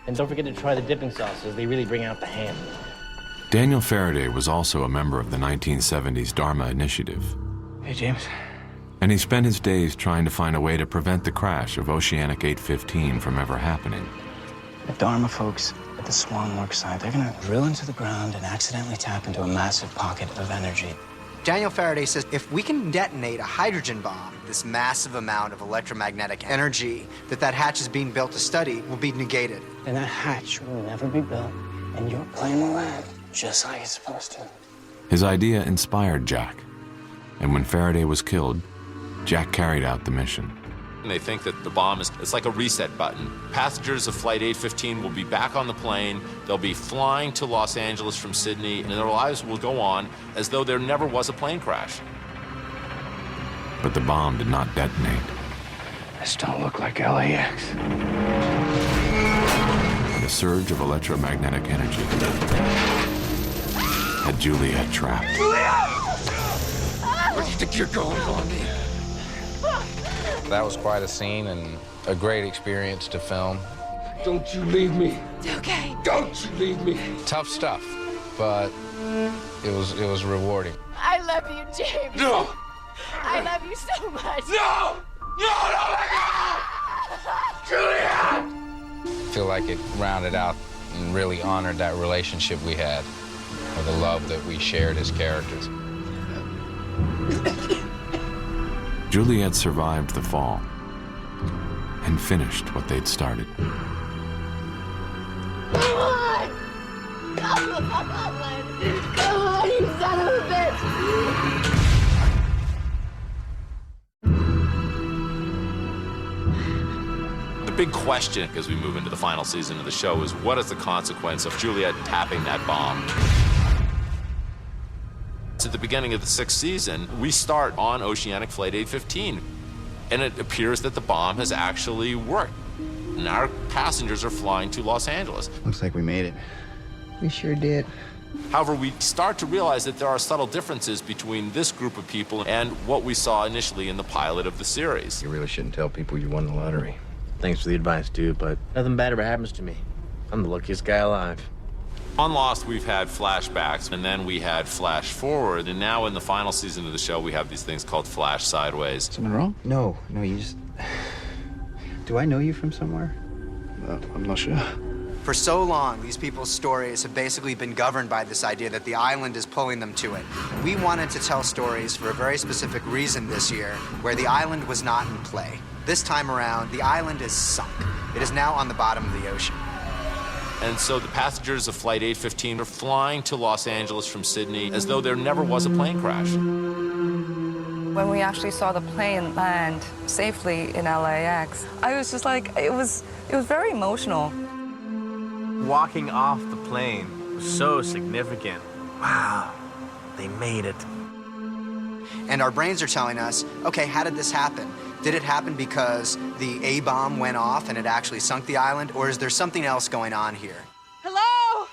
And don't forget to try the dipping sauces. They really bring out the ham. Daniel Faraday was also a member of the 1970s Dharma Initiative. Hey, James. And he spent his days trying to find a way to prevent the crash of Oceanic 815 from ever happening. The Dharma folks at the Swan Work site, they're gonna drill into the ground and accidentally tap into a massive pocket of energy. Daniel Faraday says if we can detonate a hydrogen bomb, this massive amount of electromagnetic energy that hatch is being built to study will be negated. And that hatch will never be built, and your plane will land just like it's supposed to. His idea inspired Jack, and when Faraday was killed, Jack carried out the mission. And they think that the bomb it's like a reset button. Passengers of Flight 815 will be back on the plane. They'll be flying to Los Angeles from Sydney, and their lives will go on as though there never was a plane crash. But the bomb did not detonate. This don't look like LAX. And a surge of electromagnetic energy had Juliet trapped. Where do you think you're going, Blondie? That was quite a scene and a great experience to film. Don't you leave me. It's okay. Don't you leave me. Tough stuff. but it was rewarding. I love you, James. No! I love you so much. No! No, no, let go! Juliet! I feel like it rounded out and really honored that relationship we had, or the love that we shared as characters. Juliet survived the fall and finished what they'd started. Come on! Come on! Come on, you son of a bitch! The big question as we move into the final season of the show is, what is the consequence of Juliet tapping that bomb? At the beginning of the 6th season, we start on Oceanic Flight 815, and it appears that the bomb has actually worked. And our passengers are flying to Los Angeles. Looks like we made it. We sure did. However, we start to realize that there are subtle differences between this group of people and what we saw initially in the pilot of the series. You really shouldn't tell people you won the lottery. Thanks for the advice, dude, but nothing bad ever happens to me. I'm the luckiest guy alive. On Lost, we've had flashbacks, and then we had flash forward, and now in the final season of the show, we have these things called flash sideways. Something wrong? No, you just... Do I know you from somewhere? I'm not sure. For so long, these people's stories have basically been governed by this idea that the island is pulling them to it. We wanted to tell stories for a very specific reason this year, where the island was not in play. This time around, the island is sunk. It is now on the bottom of the ocean. And so the passengers of Flight 815 are flying to Los Angeles from Sydney as though there never was a plane crash. When we actually saw the plane land safely in LAX, I was just like, it was very emotional. Walking off the plane was so significant. Wow, they made it. And our brains are telling us, okay, how did this happen? Did it happen because the A-bomb went off and it actually sunk the island, or is there something else going on here? Hello?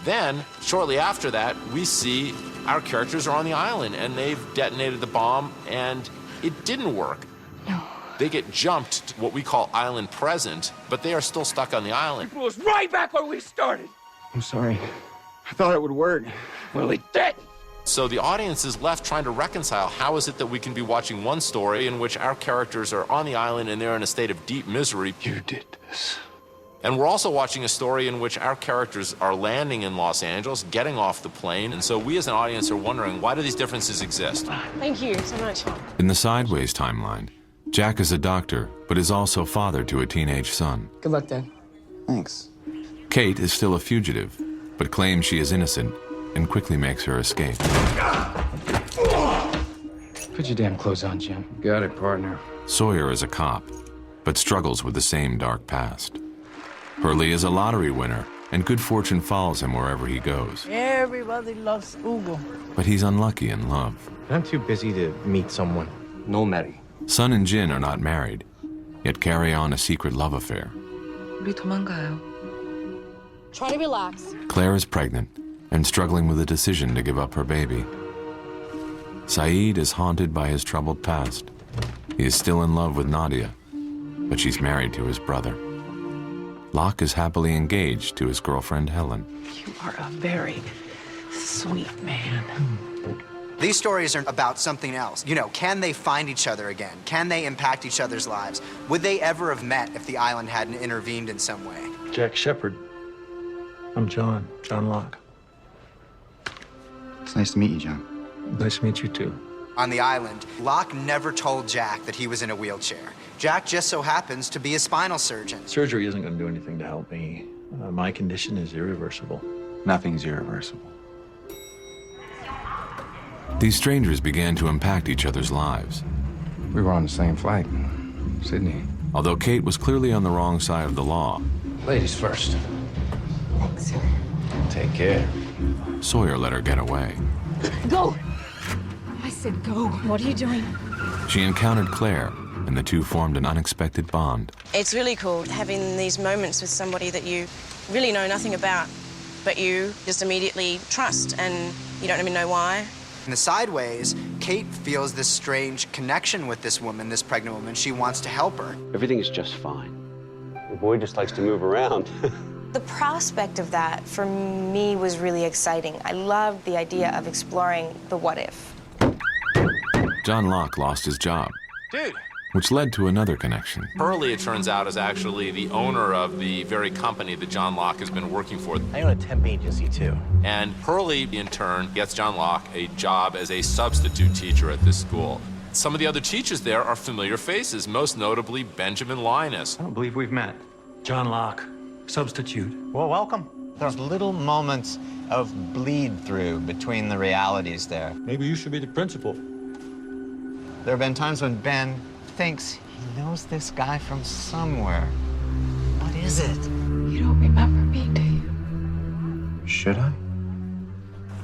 Then, shortly after that, we see our characters are on the island, and they've detonated the bomb, and it didn't work. No. They get jumped to what we call island present, but they are still stuck on the island. It was right back where we started. I'm sorry. I thought it would work. Well, it did. So the audience is left trying to reconcile how is it that we can be watching one story in which our characters are on the island and they're in a state of deep misery. You did this. And we're also watching a story in which our characters are landing in Los Angeles, getting off the plane. And so we as an audience are wondering, why do these differences exist? Thank you so much. In the Sideways timeline, Jack is a doctor, but is also father to a teenage son. Good luck, Dad. Thanks. Kate is still a fugitive, but claims she is innocent and quickly makes her escape. Put your damn clothes on, Jim. Got it, partner. Sawyer is a cop, but struggles with the same dark past. Hurley is a lottery winner, and good fortune follows him wherever he goes. Everybody loves Ugo. But he's unlucky in love. I'm too busy to meet someone. No marry. Sun and Jin are not married, yet carry on a secret love affair. 우리 도망가요. Try to relax. Claire is pregnant and struggling with a decision to give up her baby. Saeed is haunted by his troubled past. He is still in love with Nadia, but she's married to his brother. Locke is happily engaged to his girlfriend Helen. You are a very sweet man. These stories are about something else. You know, can they find each other again? Can they impact each other's lives? Would they ever have met if the island hadn't intervened in some way? Jack Shepard. I'm John Locke. It's nice to meet you, John. Nice to meet you, too. On the island, Locke never told Jack that he was in a wheelchair. Jack just so happens to be a spinal surgeon. Surgery isn't going to do anything to help me. My condition is irreversible. Nothing's irreversible. These strangers began to impact each other's lives. We were on the same flight, Sydney. Although Kate was clearly on the wrong side of the law. Ladies first. Thanks. Take care. Sawyer let her get away. Go! I said go. What are you doing? She encountered Claire, and the two formed an unexpected bond. It's really cool having these moments with somebody that you really know nothing about, but you just immediately trust, and you don't even know why. In the Sideways, Kate feels this strange connection with this woman, this pregnant woman. She wants to help her. Everything is just fine. The boy just likes to move around. The prospect of that, for me, was really exciting. I loved the idea of exploring the what if. John Locke lost his job, Dude. which led to another connection. Hurley, it turns out, is actually the owner of the very company that John Locke has been working for. I own a temp agency, too. And Hurley, in turn, gets John Locke a job as a substitute teacher at this school. Some of the other teachers there are familiar faces, most notably Benjamin Linus. I don't believe we've met. John Locke, substitute. Well, welcome. There's little moments of bleed through between the realities there. Maybe you should be the principal. There have been times when Ben thinks he knows this guy from somewhere. What is it? You don't remember me, do you? Should I?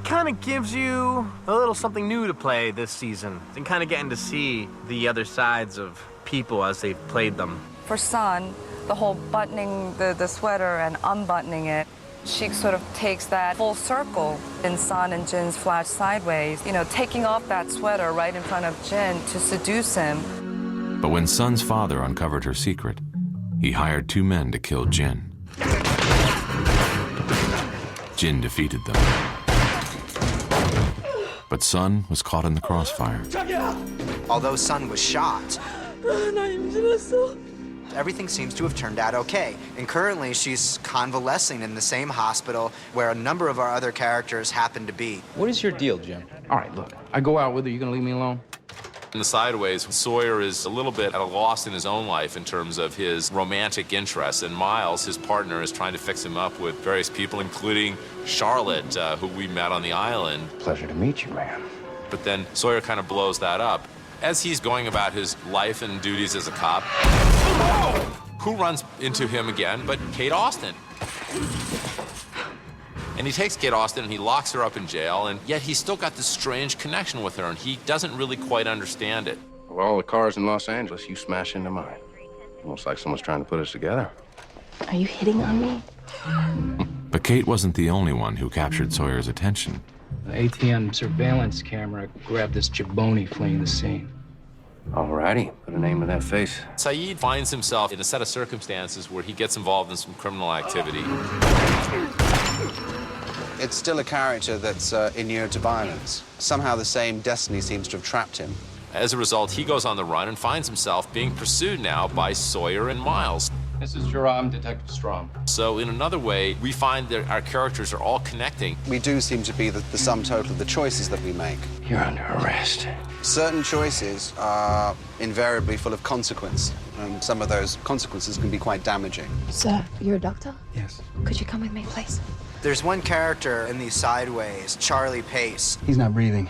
Kind of gives you a little something new to play this season and kind of getting to see the other sides of people as they've played them. For Sun, the whole buttoning the sweater and unbuttoning it, she sort of takes that full circle in Sun and Jin's flash sideways, you know, taking off that sweater right in front of Jin to seduce him. But when Sun's father uncovered her secret, he hired 2 men to kill Jin. Jin defeated them. But Sun was caught in the crossfire. Although Sun was shot, everything seems to have turned out okay. And currently, she's convalescing in the same hospital where a number of our other characters happen to be. What is your deal, Jim? All right, look, I go out with her, you gonna leave me alone? In the Sideways, Sawyer is a little bit at a loss in his own life in terms of his romantic interests, and Miles, his partner, is trying to fix him up with various people, including Charlotte, who we met on the island. Pleasure to meet you, man. But then Sawyer kind of blows that up. As he's going about his life and duties as a cop, who runs into him again but Kate Austen? And he takes Kate Austen and he locks her up in jail, and yet he's still got this strange connection with her, and he doesn't really quite understand it. Of all the cars in Los Angeles, you smash into mine. Almost like someone's trying to put us together. Are you hitting on me? But Kate wasn't the only one who captured Sawyer's attention. The ATM surveillance camera grabbed this jabroni fleeing the scene. Alrighty, put a name to that face. Saeed finds himself in a set of circumstances where he gets involved in some criminal activity. It's still a character that's inured to violence. Somehow the same destiny seems to have trapped him. As a result, he goes on the run and finds himself being pursued now by Sawyer and Miles. This is Jerome, Detective Strom. So in another way, we find that our characters are all connecting. We do seem to be the sum total of the choices that we make. You're under arrest. Certain choices are invariably full of consequence, and some of those consequences can be quite damaging. Sir, you're a doctor? Yes. Could you come with me, please? There's one character in these Sideways, Charlie Pace, He's not breathing.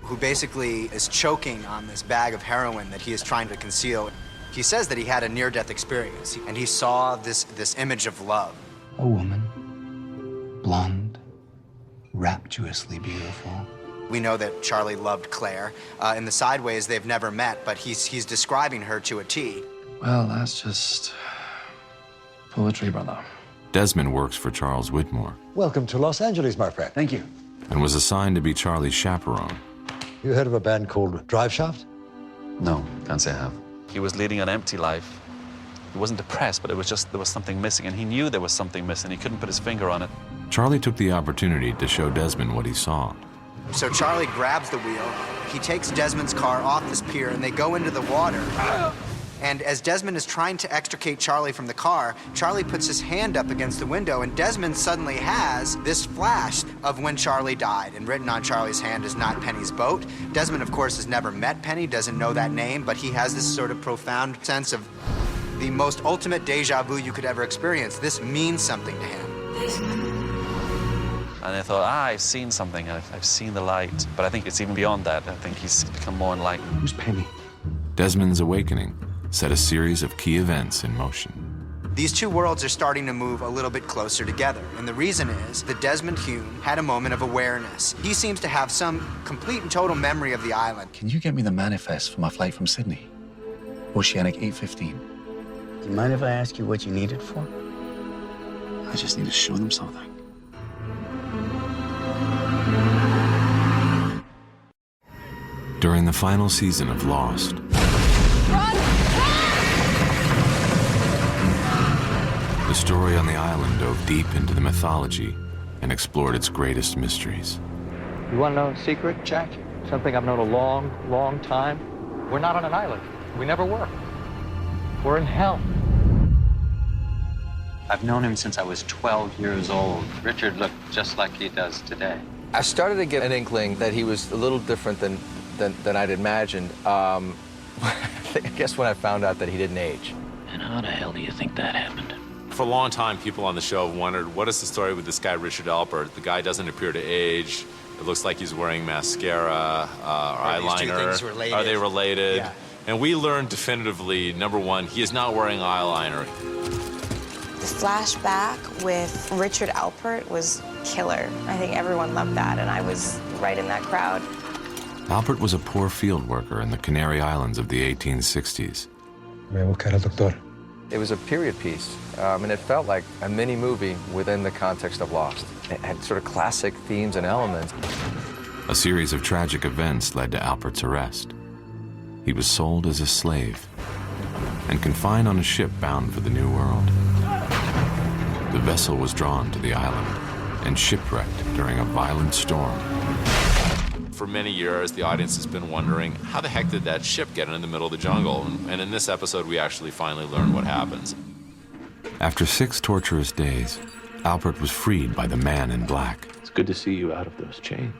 who basically is choking on this bag of heroin that he is trying to conceal. He says that he had a near-death experience, and he saw this image of love. A woman, blonde, rapturously beautiful. We know that Charlie loved Claire. In the Sideways, they've never met, but he's describing her to a T. Well, that's just poetry, brother. Desmond works for Charles Whitmore Welcome to Los Angeles, my friend. Thank you. and was assigned to be Charlie's chaperone. You heard of a band called Drive Shaft? No, can't say I have. He was leading an empty life. He wasn't depressed, but it was just there was something missing, and he knew there was something missing. He couldn't put his finger on it. Charlie took the opportunity to show Desmond what he saw. So Charlie grabs the wheel, he takes Desmond's car off this pier, and they go into the water. And as Desmond is trying to extricate Charlie from the car, Charlie puts his hand up against the window, and Desmond suddenly has this flash of when Charlie died. And written on Charlie's hand is not Penny's boat. Desmond, of course, has never met Penny, doesn't know that name, but he has this sort of profound sense of the most ultimate deja vu you could ever experience. This means something to him. And I thought, I've seen something. I've seen the light. But I think it's even beyond that. I think he's become more enlightened. Who's Penny? Desmond's awakening set a series of key events in motion. These two worlds are starting to move a little bit closer together, and the reason is that Desmond Hume had a moment of awareness. He seems to have some complete and total memory of the island. Can you get me the manifest for my flight from Sydney? Oceanic 815. Do you mind if I ask you what you need it for? I just need to show them something. During the final season of Lost, The story on the island dove deep into the mythology and explored its greatest mysteries. You want to know a secret, Jack? Something I've known a long, long time? We're not on an island. We never were. We're in hell. I've known him since I was 12 years old. Richard looked just like he does today. I started to get an inkling that he was a little different than I'd imagined. I guess when I found out that he didn't age. And how the hell do you think that happened? For a long time, people on the show have wondered, what is the story with this guy, Richard Alpert? The guy doesn't appear to age. It looks like he's wearing mascara, eyeliner. These two things related? Are they related? Yeah. And we learned definitively, number one, he is not wearing eyeliner. The flashback with Richard Alpert was killer. I think everyone loved that, and I was right in that crowd. Alpert was a poor field worker in the Canary Islands of the 1860s. It was a period piece, and it felt like a mini movie within the context of Lost. It had sort of classic themes and elements. A series of tragic events led to Alpert's arrest. He was sold as a slave and confined on a ship bound for the New World. The vessel was drawn to the island and shipwrecked during a violent storm. For many years, the audience has been wondering, how the heck did that ship get in the middle of the jungle? And in this episode, we actually finally learn what happens. After 6 torturous days, Alpert was freed by the Man in Black. It's good to see you out of those chains.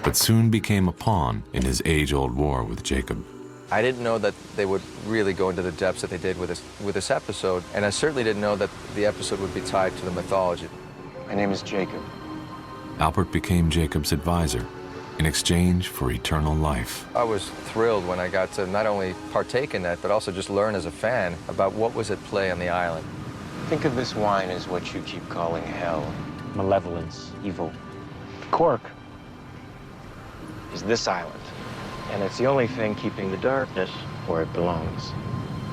But soon became a pawn in his age-old war with Jacob. I didn't know that they would really go into the depths that they did with this episode, and I certainly didn't know that the episode would be tied to the mythology. My name is Jacob. Alpert became Jacob's advisor in exchange for eternal life. I was thrilled when I got to not only partake in that, but also just learn as a fan about what was at play on the island. Think of this wine as what you keep calling hell. Malevolence, evil. Cork is this island. And it's the only thing keeping the darkness where it belongs.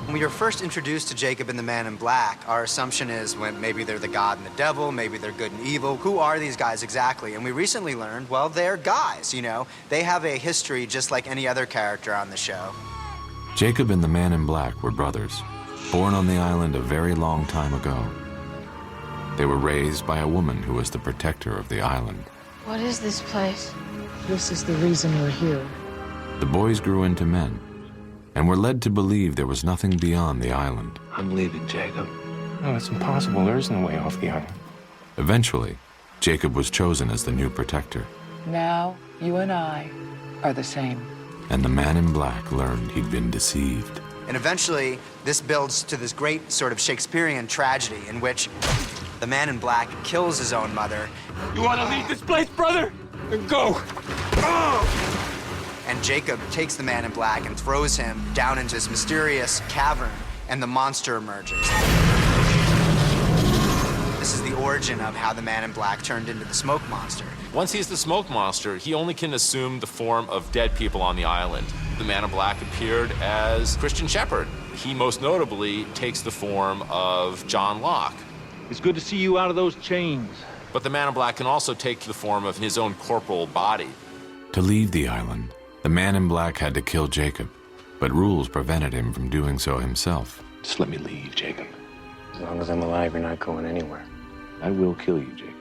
When we were first introduced to Jacob and the Man in Black, our assumption is when maybe they're the God and the devil, maybe they're good and evil. Who are these guys exactly? And we recently learned, well, they're guys, you know. They have a history just like any other character on the show. Jacob and the Man in Black were brothers, born on the island a very long time ago. They were raised by a woman who was the protector of the island. What is this place? This is the reason we're here. The boys grew into men and were led to believe there was nothing beyond the island. I'm leaving, Jacob. No, it's impossible. There is no way off the island. Eventually, Jacob was chosen as the new protector. Now, you and I are the same. And the Man in Black learned he'd been deceived. And eventually, this builds to this great sort of Shakespearean tragedy in which the Man in Black kills his own mother. You want to leave this place, brother? Then go. And Jacob takes the Man in Black and throws him down into this mysterious cavern, and the monster emerges. This is the origin of how the Man in Black turned into the smoke monster. Once he's the smoke monster, he only can assume the form of dead people on the island. The Man in Black appeared as Christian Shepherd. He most notably takes the form of John Locke. It's good to see you out of those chains. But the Man in Black can also take the form of his own corporal body. To leave the island, the Man in Black had to kill Jacob, but rules prevented him from doing so himself. Just let me leave, Jacob. As long as I'm alive, you're not going anywhere. I will kill you, Jacob.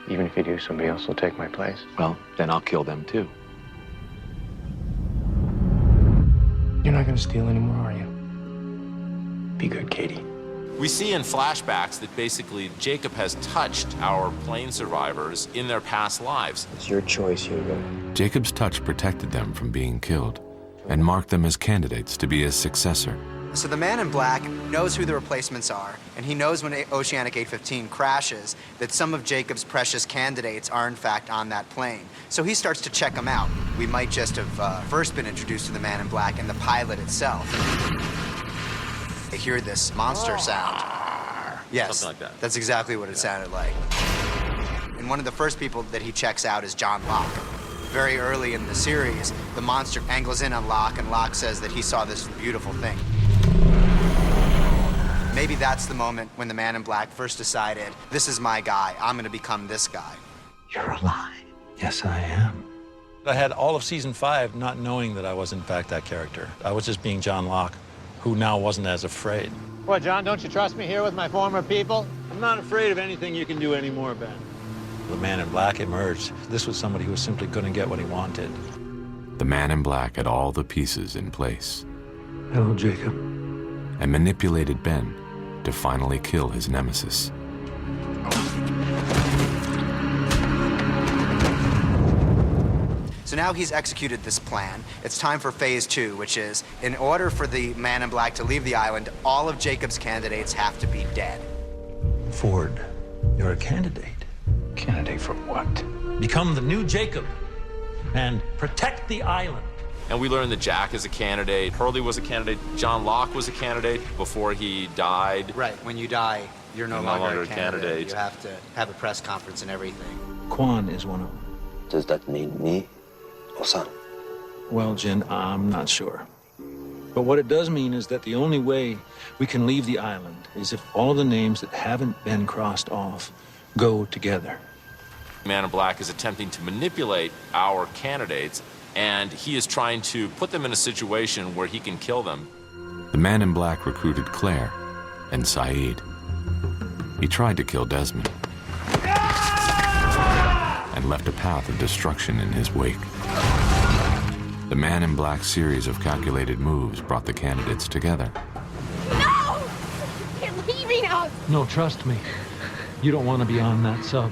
Even if you do, somebody else will take my place. Well, then I'll kill them too. You're not gonna steal anymore, are you? Be good, Katie. We see in flashbacks that basically Jacob has touched our plane survivors in their past lives. It's your choice, Hugo. Jacob's touch protected them from being killed and marked them as candidates to be his successor. So the Man in Black knows who the replacements are, and he knows when Oceanic 815 crashes that some of Jacob's precious candidates are in fact on that plane. So he starts to check them out. We might just have first been introduced to the Man in Black in the pilot itself. They hear this monster sound. Yes, something like that. That's exactly what it sounded like. And one of the first people that he checks out is John Locke. Very early in the series, the monster angles in on Locke, and Locke says that he saw this beautiful thing. Maybe that's the moment when the Man in Black first decided, this is my guy, I'm gonna become this guy. You're alive. Yes, I am. I had all of season 5 not knowing that I was in fact that character. I was just being John Locke. who now wasn't as afraid. What, John, don't you trust me here with my former people? I'm not afraid of anything you can do anymore, Ben. The man in black emerged. This was somebody who simply couldn't get what he wanted. The man in black had all the pieces in place. Hello, Jacob. And manipulated Ben to finally kill his nemesis. So now he's executed this plan. It's time for phase 2, which is, in order for the man in black to leave the island, all of Jacob's candidates have to be dead. Ford, you're a candidate. Candidate for what? Become the new Jacob and protect the island. And we learned that Jack is a candidate, Hurley was a candidate, John Locke was a candidate before he died. Right, when you die, you're no longer a candidate. You have to have a press conference and everything. Quan is one of them. Does that mean me or son? Well, Jin, I'm not sure. But what it does mean is that the only way we can leave the island is if all the names that haven't been crossed off go together. Man in Black is attempting to manipulate our candidates, and he is trying to put them in a situation where he can kill them. The man in black recruited Claire and Saeed. He tried to kill Desmond and left a path of destruction in his wake. The man in black's series of calculated moves brought the candidates together. No! You're leaving us! No, trust me. You don't want to be on that sub.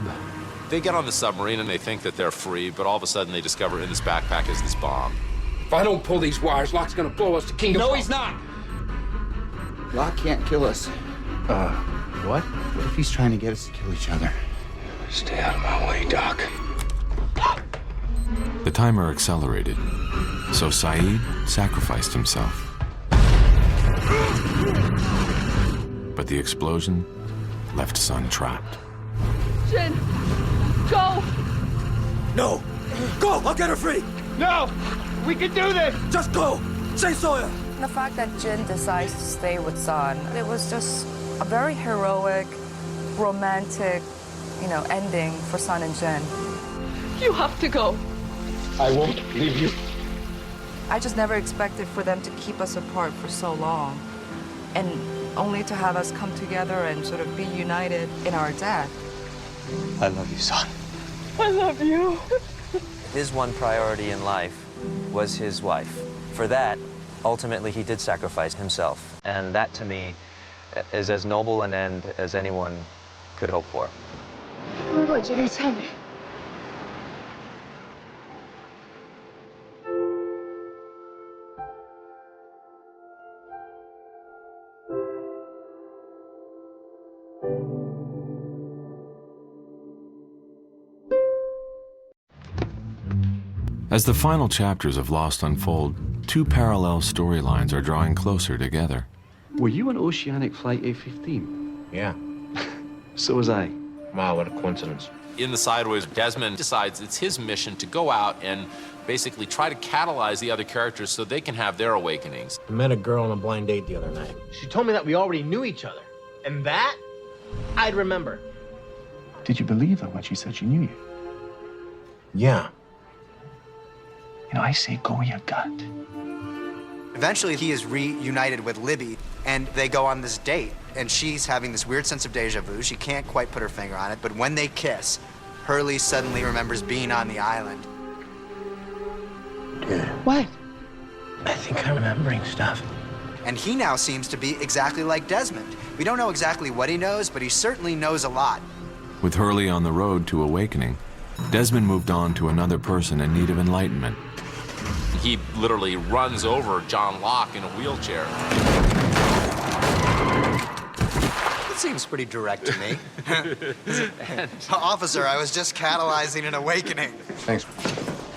They get on the submarine and they think that they're free, but all of a sudden they discover in this backpack is this bomb. If I don't pull these wires, Locke's gonna blow us to Kingdom. No, he's not! Locke can't kill us. What? What if he's trying to get us to kill each other? Stay out of my way, Doc. The timer accelerated, so Saeed sacrificed himself. But the explosion left Sun trapped. Jin, go! No! Go! I'll get her free! No! We can do this! Just go! Say Sawyer! The fact that Jin decides to stay with Sun, it was just a very heroic, romantic, ending for Sun and Jin. You have to go. I won't leave you. I just never expected for them to keep us apart for so long, and only to have us come together and sort of be united in our death. I love you, son. I love you. His one priority in life was his wife. For that, ultimately, he did sacrifice himself. And that, to me, is as noble an end as anyone could hope for. What did he tell me? As the final chapters of Lost unfold, two parallel storylines are drawing closer together. Were you on Oceanic Flight A15? Yeah. So was I. Wow, what a coincidence. In the Sideways, Desmond decides it's his mission to go out and basically try to catalyze the other characters so they can have their awakenings. I met a girl on a blind date the other night. She told me that we already knew each other. And that, I'd remember. Did you believe her when she said she knew you? Yeah. I say go with your gut. Eventually, he is reunited with Libby, and they go on this date. And she's having this weird sense of deja vu. She can't quite put her finger on it, but when they kiss, Hurley suddenly remembers being on the island. Dude. What? I think I'm remembering stuff. And he now seems to be exactly like Desmond. We don't know exactly what he knows, but he certainly knows a lot. With Hurley on the road to awakening, Desmond moved on to another person in need of enlightenment. He literally runs over John Locke in a wheelchair. That seems pretty direct to me. Officer, I was just catalyzing an awakening. Thanks.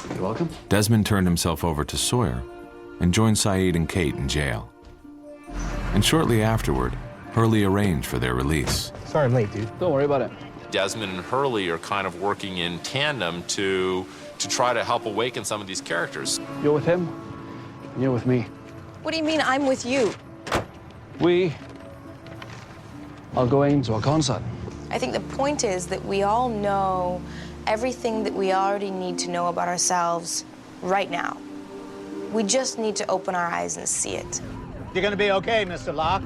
You're welcome. Desmond turned himself over to Sawyer and joined Saeed and Kate in jail. And shortly afterward, Hurley arranged for their release. Sorry I'm late, dude. Don't worry about it. Desmond and Hurley are kind of working in tandem to try to help awaken some of these characters. You're with him, and you're with me. What do you mean I'm with you? We are going to a concert. I think the point is that we all know everything that we already need to know about ourselves right now. We just need to open our eyes and see it. You're gonna be okay, Mr. Locke.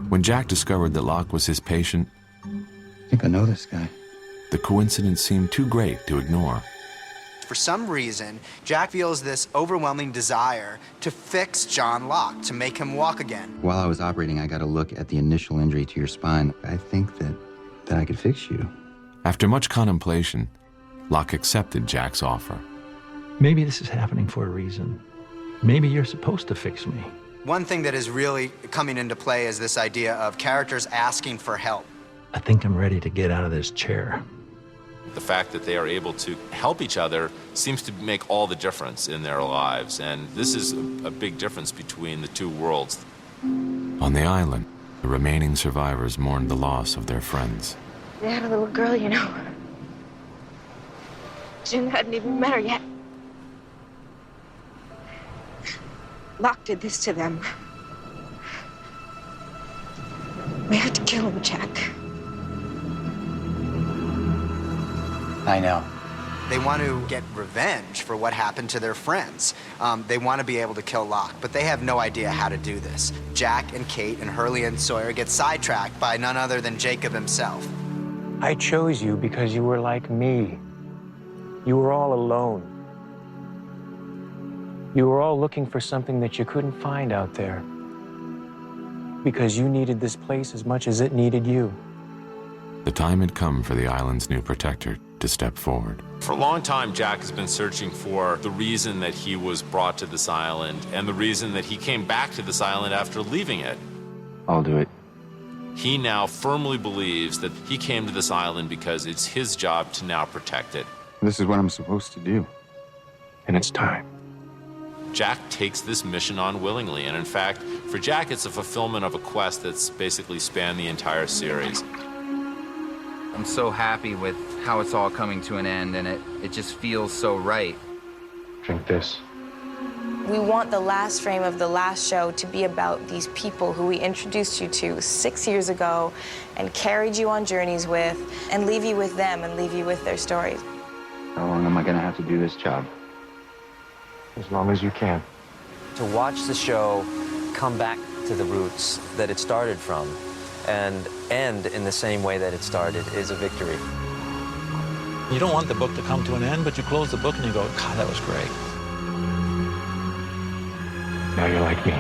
When Jack discovered that Locke was his patient, I think I know this guy. the coincidence seemed too great to ignore. For some reason, Jack feels this overwhelming desire to fix John Locke, to make him walk again. While I was operating, I got a look at the initial injury to your spine. I think that I could fix you. After much contemplation, Locke accepted Jack's offer. Maybe this is happening for a reason. Maybe you're supposed to fix me. One thing that is really coming into play is this idea of characters asking for help. I think I'm ready to get out of this chair. The fact that they are able to help each other seems to make all the difference in their lives, and this is a big difference between the two worlds. On the island, the remaining survivors mourned the loss of their friends. They had a little girl, you know. June hadn't even met her yet. Locke did this to them. We had to kill him, Jack. I know. They want to get revenge for what happened to their friends. They want to be able to kill Locke, but they have no idea how to do this. Jack and Kate and Hurley and Sawyer get sidetracked by none other than Jacob himself. I chose you because you were like me. You were all alone. You were all looking for something that you couldn't find out there. Because you needed this place as much as it needed you. The time had come for the island's new protector to step forward. For a long time, Jack has been searching for the reason that he was brought to this island and the reason that he came back to this island after leaving it. I'll do it. He now firmly believes that he came to this island because it's his job to now protect it. This is what I'm supposed to do. And it's time. Jack takes this mission on willingly, and in fact, for Jack, it's a fulfillment of a quest that's basically spanned the entire series. I'm so happy with how it's all coming to an end, and it just feels so right. Drink this. We want the last frame of the last show to be about these people who we introduced you to 6 years ago and carried you on journeys with, and leave you with them and leave you with their stories. How long am I gonna have to do this job? As long as you can. To watch the show come back to the roots that it started from and end in the same way that it started is a victory. You don't want the book to come to an end, but you close the book and you go, God, that was great. Now you're like me.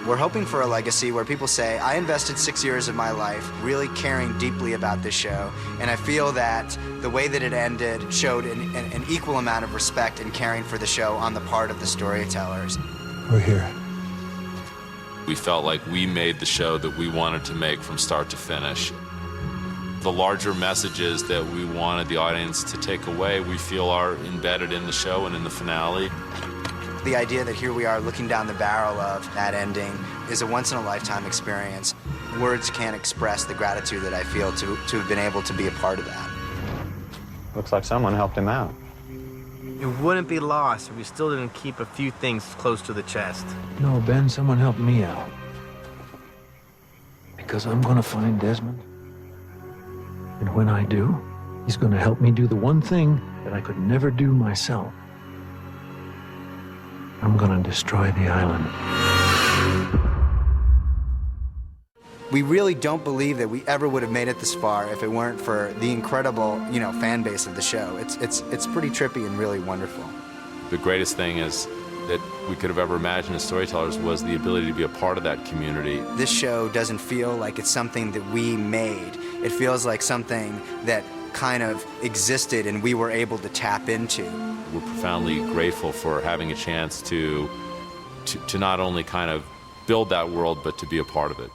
We're hoping for a legacy where people say, I invested 6 years of my life really caring deeply about this show, and I feel that the way that it ended showed an equal amount of respect and caring for the show on the part of the storytellers. We're here. We felt like we made the show that we wanted to make from start to finish. The larger messages that we wanted the audience to take away, we feel are embedded in the show and in the finale. The idea that here we are looking down the barrel of that ending is a once-in-a-lifetime experience. Words can't express the gratitude that I feel to have been able to be a part of that. Looks like someone helped him out. It wouldn't be lost if we still didn't keep a few things close to the chest. No, Ben, someone helped me out. Because I'm gonna find Desmond. And when I do, he's gonna help me do the one thing that I could never do myself. I'm gonna destroy the island. We really don't believe that we ever would have made it this far if it weren't for the incredible, fan base of the show. It's pretty trippy and really wonderful. The greatest thing is that we could have ever imagined as storytellers was the ability to be a part of that community. This show doesn't feel like it's something that we made. It feels like something that kind of existed and we were able to tap into. We're profoundly grateful for having a chance to not only kind of build that world, but to be a part of it.